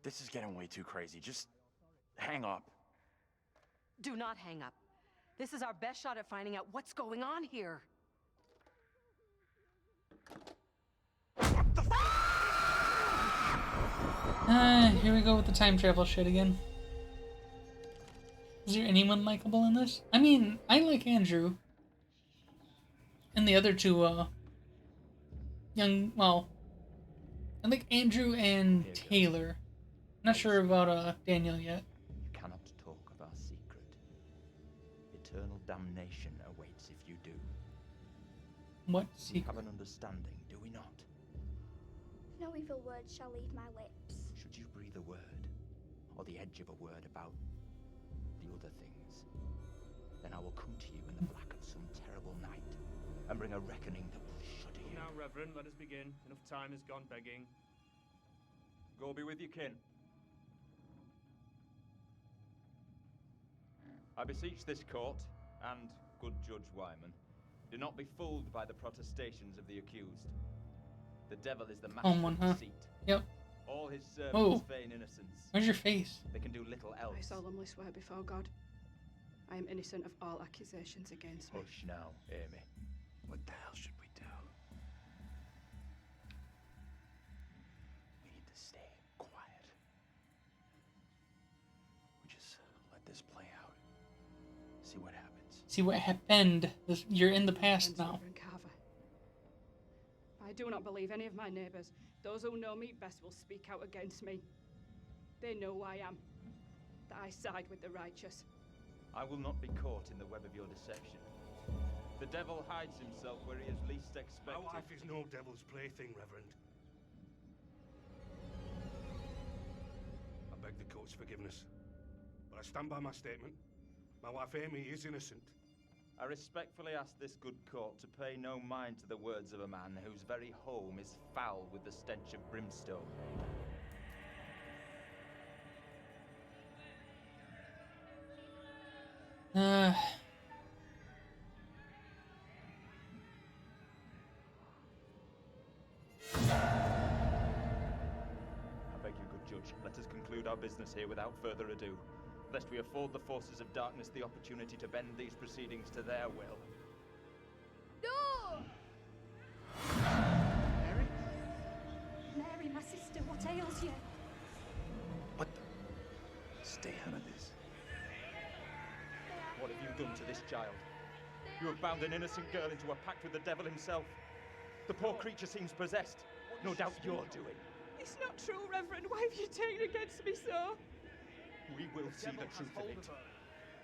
This is getting way too crazy. Just hang up. Do not hang up. This is our best shot at finding out what's going on here. Here we go with the time travel shit again. Is there anyone likable in this? I mean, I like Andrew. And the other two, I like Andrew and Taylor. Not sure about, Daniel yet. You cannot talk of our secret. Eternal damnation awaits if you do. What We secret? have an understanding, do we not? No evil word shall leave my lips. Should you breathe a word, or the edge of a word about the other things, then I will come to you in the black of some terrible night, and bring a reckoning that will shudder you. Now, Reverend, let us begin. Enough time has gone begging. Go be with your kin. I beseech this court, and good Judge Wyman, do not be fooled by the protestations of the accused. The devil is the master One, of huh? deceit. Yep. All his servants feign innocence. Where's your face? They can do little else. I solemnly swear before God, I am innocent of all accusations against me. Hush now, Amy. What the hell should we do? We need to stay quiet. We just let this play out. See what happens. See what happened. You're in the past now. Reverend Carver. I do not believe any of my neighbors. Those who know me best will speak out against me. They know who I am. That I side with the righteous. I will not be caught in the web of your deception. The devil hides himself where he is least expected. My wife is no devil's plaything, Reverend. I beg the court's forgiveness, but I stand by my statement. My wife Amy is innocent. I respectfully ask this good court to pay no mind to the words of a man whose very home is foul with the stench of brimstone. I beg you, good judge, let us conclude our business here without further ado, lest we afford the forces of darkness the opportunity to bend these proceedings to their will. No! Mary? Mary, my sister, what ails you? What the? Stay out of this. What have you done to this child? You have bound an innocent girl into a pact with the devil himself. The poor creature seems possessed. No doubt you're doing. It's not true, Reverend. Why have you taken against me so? We will see the truth of it.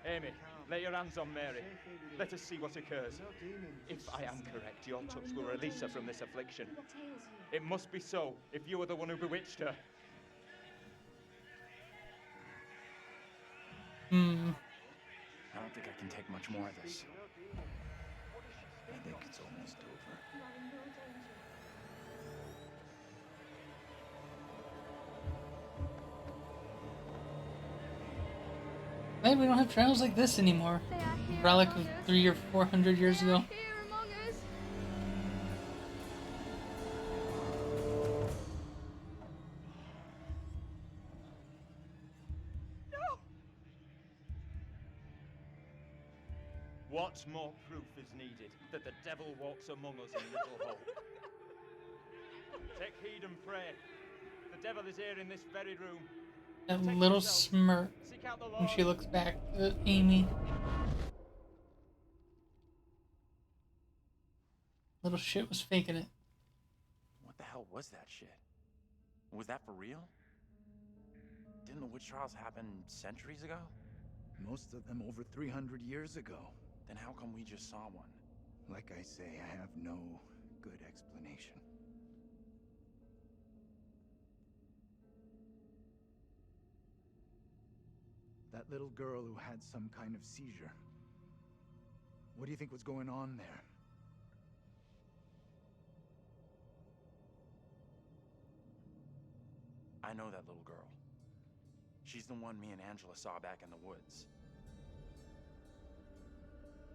Amy, lay your hands on Mary. Let us see what occurs. If I am correct, your touch will release her from this affliction. What ails you? It must be so, if you are the one who bewitched her. I don't think I can take much more of this. I think it's almost over. You are in no danger. Glad we don't have trials like this anymore. They are here Relic among of us. 300 or 400 years ago. Here among us. No! What more proof is needed that the devil walks among us in Little Hope? Take heed and pray. The devil is here in this very room. That Protect little yourself. smirk Seek out the when Lord. she looks back at Amy. Little shit was faking it. What the hell was that shit? Was that for real? Didn't the witch trials happen centuries ago? Most of them over 300 years ago. Then how come we just saw one? Like I say, I have no good explanation. That little girl who had some kind of seizure. What do you think was going on there? I know that little girl. She's the one me and Angela saw back in the woods.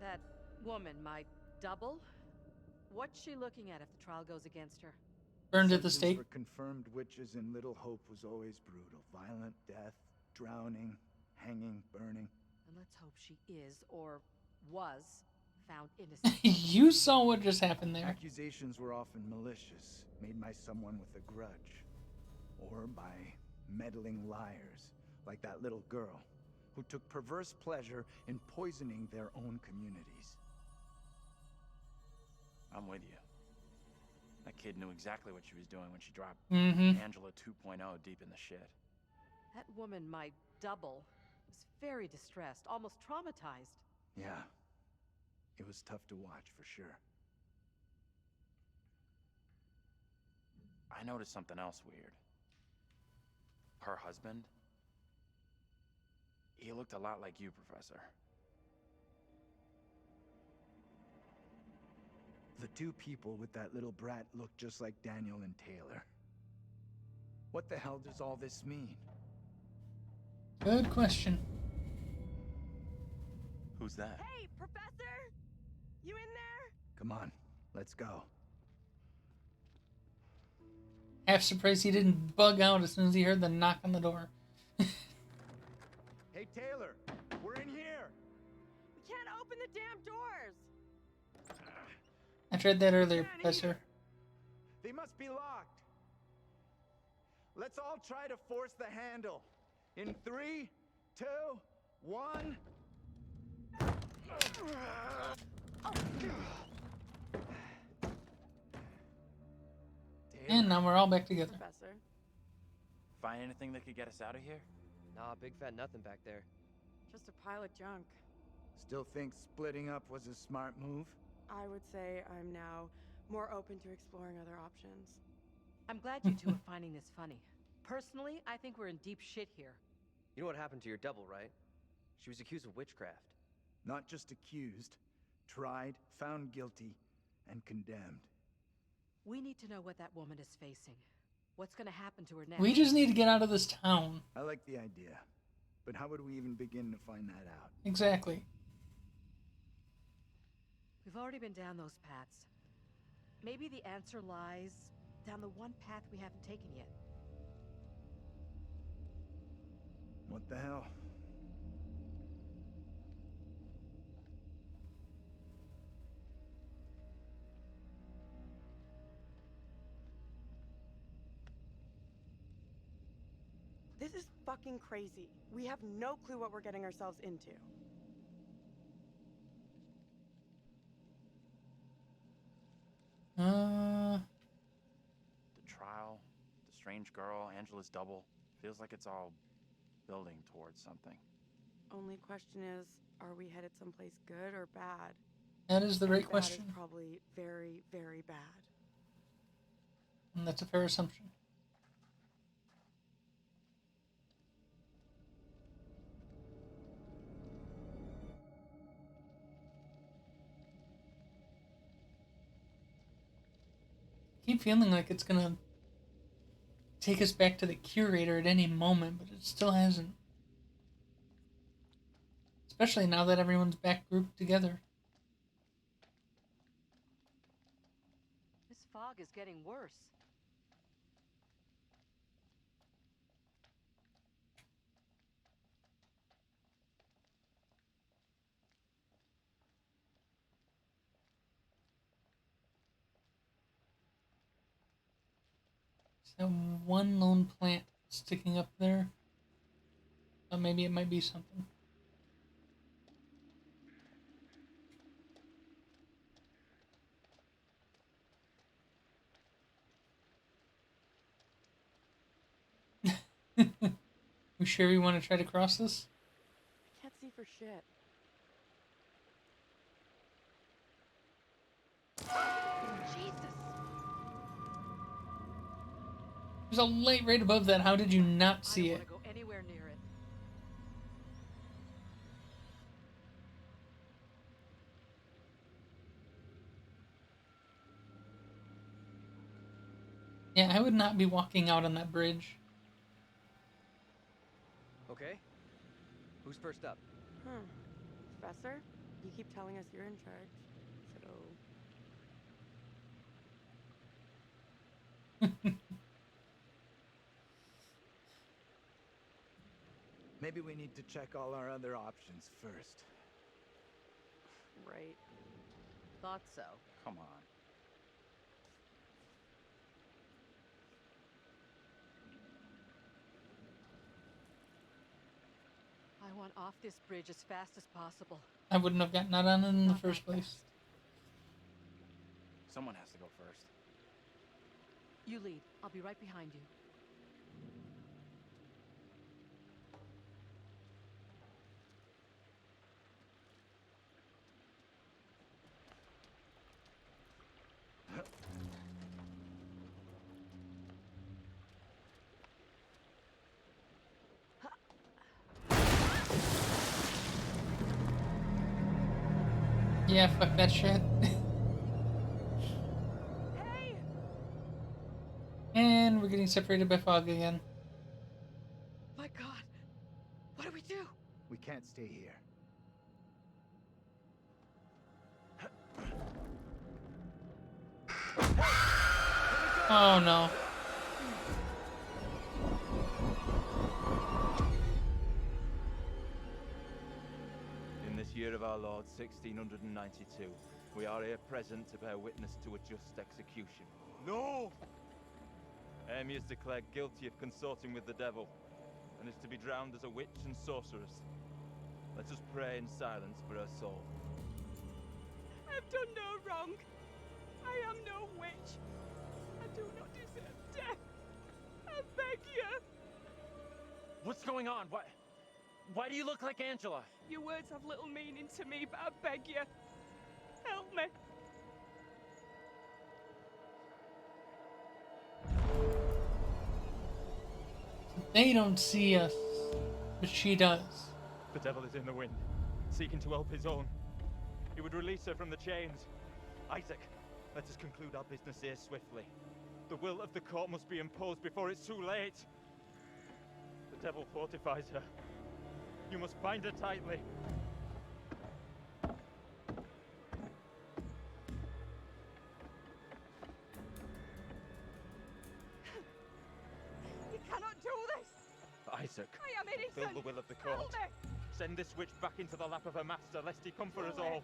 That woman, my double? What's she looking at if the trial goes against her? Burned at the Sentence stake. for confirmed witches in Little Hope was always brutal. Violent death, drowning, hanging, burning. And let's hope she is, or was, found innocent. You saw what just happened there. Accusations were often malicious, made by someone with a grudge. Or by meddling liars, like that little girl, who took perverse pleasure in poisoning their own communities. I'm with you. That kid knew exactly what she was doing when she dropped Angela 2.0 deep in the shit. That woman, my double, was very distressed, almost traumatized. Yeah. It was tough to watch, for sure. I noticed something else weird. Her husband? He looked a lot like you, Professor. The two people with that little brat looked just like Daniel and Taylor. What the hell does all this mean? Good question. Who's that? Hey, Professor! You in there? Come on, let's go. Half surprised he didn't bug out as soon as he heard the knock on the door. Hey, Taylor, we're in here. We can't open the damn doors. I tried that earlier, Professor. They must be locked. Let's all try to force the handle. In 3, 2, 1. And now we're all back together. Professor. Find anything that could get us out of here? Nah, big fat nothing back there. Just a pile of junk. Still think splitting up was a smart move? I would say I'm now more open to exploring other options. I'm glad you two are finding this funny. Personally, I think we're in deep shit here. You know what happened to your double, right? She was accused of witchcraft. Not just accused, tried, found guilty, and condemned. We need to know what that woman is facing. What's gonna happen to her next? We just need to get out of this town. I like the idea, but how would we even begin to find that out? Exactly. We've already been down those paths. Maybe the answer lies down the one path we haven't taken yet. What the hell? This is fucking crazy. We have no clue what we're getting ourselves into. The trial, the strange girl, Angela's double. Feels like it's all building towards something. Only question is, are we headed someplace good or bad? That is the right Bad question. is probably very, very bad. And that's a fair assumption. I keep feeling like it's gonna take us back to the curator at any moment, but it still hasn't. Especially now that everyone's back grouped together. This fog is getting worse. That one lone plant sticking up there. But maybe it might be something. We sure we want to try to cross this? I can't see for shit. Jesus. There's a light right above that. How did you not see it? I don't want to go anywhere near it. Yeah, I would not be walking out on that bridge. Okay. Who's first up? Professor, you keep telling us you're in charge, so... Maybe we need to check all our other options first. Right. Thought so. Come on. I want off this bridge as fast as possible. I wouldn't have gotten that on in the first place. Someone has to go first. You lead. I'll be right behind you. Yeah, fuck that shit. Hey! And we're getting separated by fog again. My God! What do we do? We can't stay here. Oh no. In this year of our Lord, 1692, we are here present to bear witness to a just execution. No! Amy is declared guilty of consorting with the devil, and is to be drowned as a witch and sorceress. Let us pray in silence for her soul. I've done no wrong. I am no witch. I do not deserve death. I beg you. What's going on? Why do you look like Angela? Your words have little meaning to me, but I beg you. Help me. They don't see us, but she does. The devil is in the wind, seeking to help his own. He would release her from the chains. Isaac, let us conclude our business here swiftly. The will of the court must be imposed before it's too late. The devil fortifies her. You must bind her tightly. You cannot do this. Isaac, I am innocent. fulfill the will of the court. Help me. Send this witch back into the lap of her master, lest he come for us all.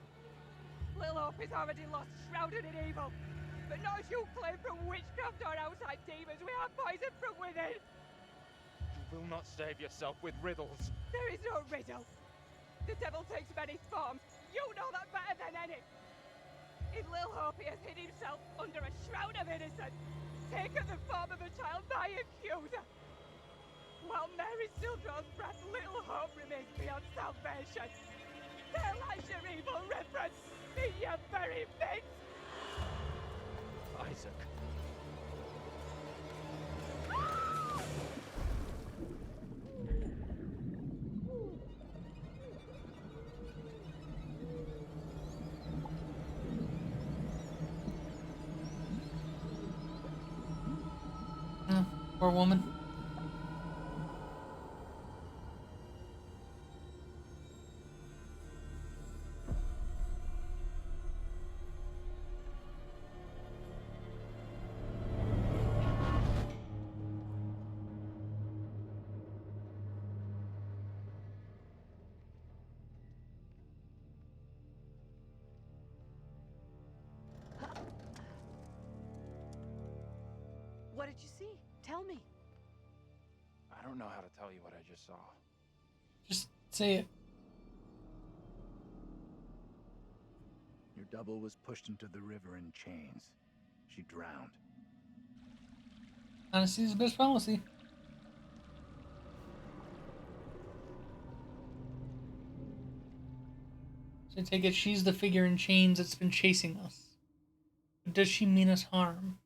Little Hope is already lost, shrouded in evil. But not as you claim from witchcraft or outside demons. We are poisoned from within. You will not save yourself with riddles. There is no riddle. The devil takes many forms. You know that better than any. In Little Hope, he has hid himself under a shroud of innocence, taken the form of a child by accuser. While Mary still draws breath, Little Hope remains beyond salvation. Tell us your evil reference in your very midst. Isaac. Poor woman. What did you see? Tell me. I don't know how to tell you what I just saw. Just say it. Your double was pushed into the river in chains. She drowned. Honesty is the best policy. So I take it she's the figure in chains that's been chasing us. But does she mean us harm?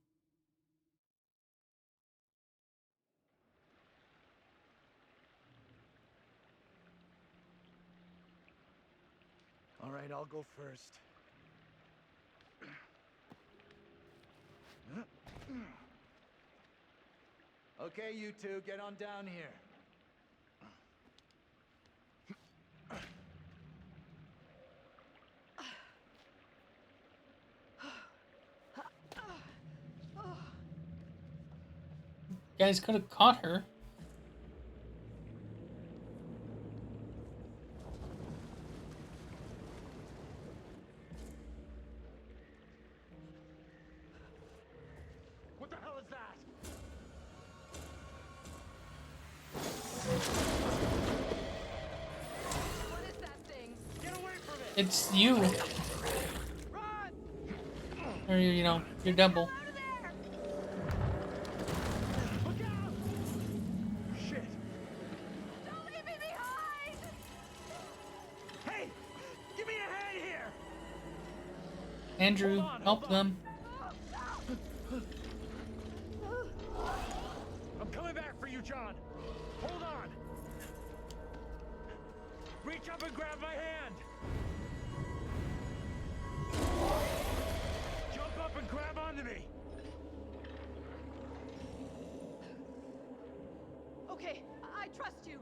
All right, I'll go first. Okay, you two, get on down here. You guys could have caught her. It's you. Or, you know, your double. Shit! Don't leave me behind! Hey! Give me a hand here! Andrew, help them. I'm coming back for you, John. Hold on. Reach up and grab my hand. Jump up and grab onto me. Okay, I trust you.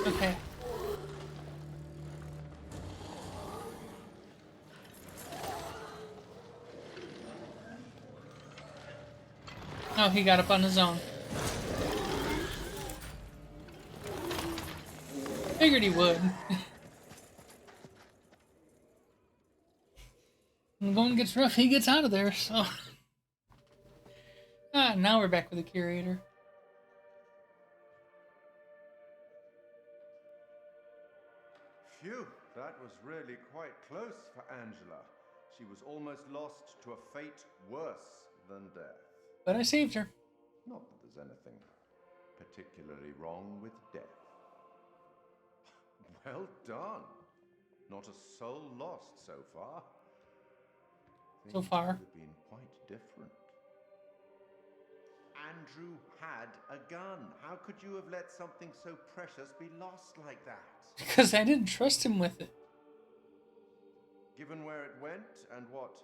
Okay. Oh, he got up on his own. Figured he would. When going gets rough, he gets out of there, so... Ah, now we're back with the curator. Phew, that was really quite close for Angela. She was almost lost to a fate worse than death. But I saved her. Not that there's anything particularly wrong with death. Well done. Not a soul lost so far. So far. Could have been quite different. Andrew had a gun. How could you have let something so precious be lost like that? Because I didn't trust him with it. Given where it went and what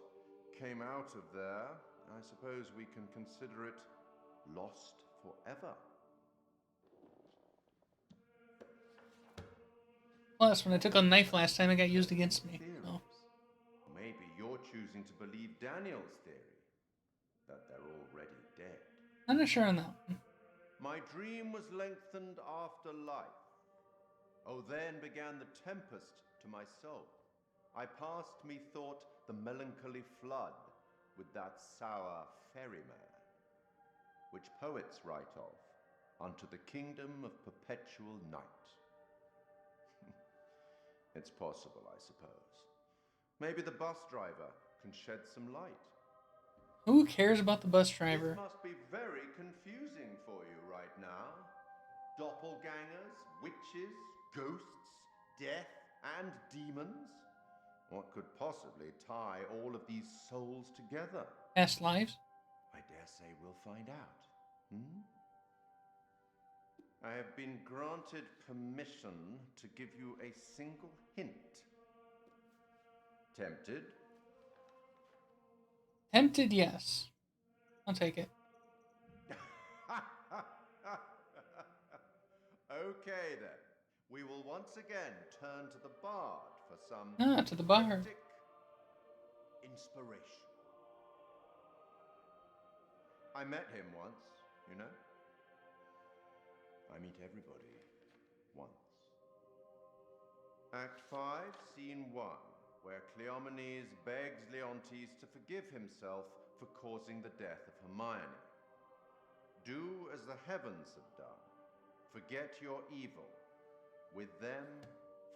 came out of there, I suppose we can consider it lost forever. Plus, when I took a knife last time, it got used against me. So. Maybe you're choosing to believe Daniel's theory, that they're already dead. I'm not sure on that one. My dream was lengthened after life. Oh, then began the tempest to my soul. I passed, methought, the melancholy flood with that sour ferryman, which poets write of, unto the kingdom of perpetual night. It's possible, I suppose. Maybe the bus driver can shed some light. Who cares about the bus driver? This must be very confusing for you right now. Doppelgangers, witches, ghosts, death, and demons. What could possibly tie all of these souls together? Past lives? I dare say we'll find out. I have been granted permission to give you a single hint. Tempted? Tempted, yes. I'll take it. Okay then. We will once again turn to the bard for some to the bard. Inspiration. I met him once, you know. I meet everybody once. Act 5, Scene 1, where Cleomenes begs Leontes to forgive himself for causing the death of Hermione. Do as the heavens have done. Forget your evil. With them,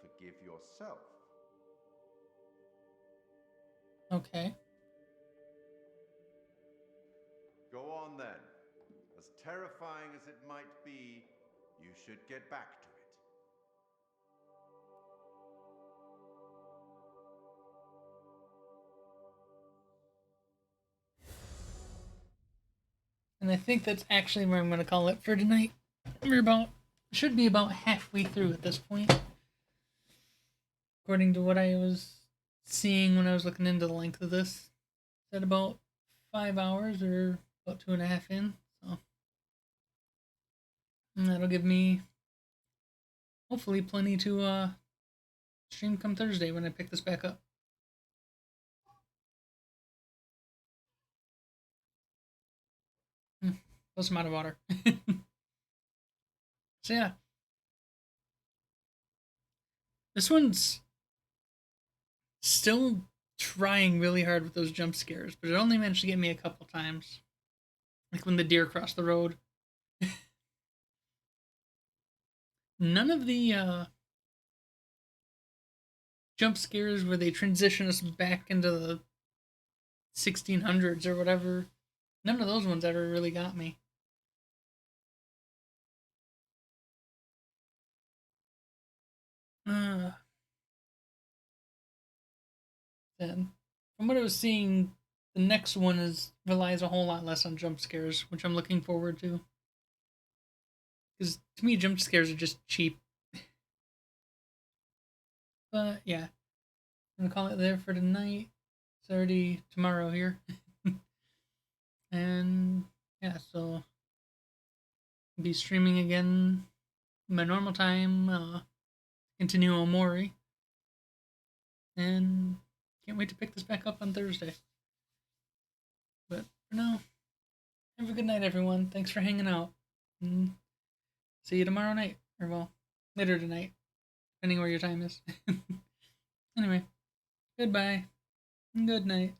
forgive yourself. Okay. Go on then. As terrifying as it might be, you should get back to it. And I think that's actually where I'm going to call it for tonight. Should be about halfway through at this point. According to what I was seeing when I was looking into the length of this. It's at about 5 hours or about 2.5 in. So. And that'll give me hopefully plenty to stream come Thursday when I pick this back up. Plus I'm out of water. So yeah. This one's still trying really hard with those jump scares, but it only managed to get me a couple times. Like when the deer crossed the road. None of the jump scares where they transition us back into the 1600s or whatever, none of those ones ever really got me. Then, from what I was seeing, the next one relies a whole lot less on jump scares, which I'm looking forward to. Because to me, jump scares are just cheap. But yeah, I'm gonna call it there for tonight. It's already tomorrow here. And yeah, so I'll be streaming again my normal time. Continue Omori. And can't wait to pick this back up on Thursday. But for now, have a good night, everyone. Thanks for hanging out. And see you tomorrow night. Or, well, later tonight, depending where your time is. Anyway, goodbye. Good night.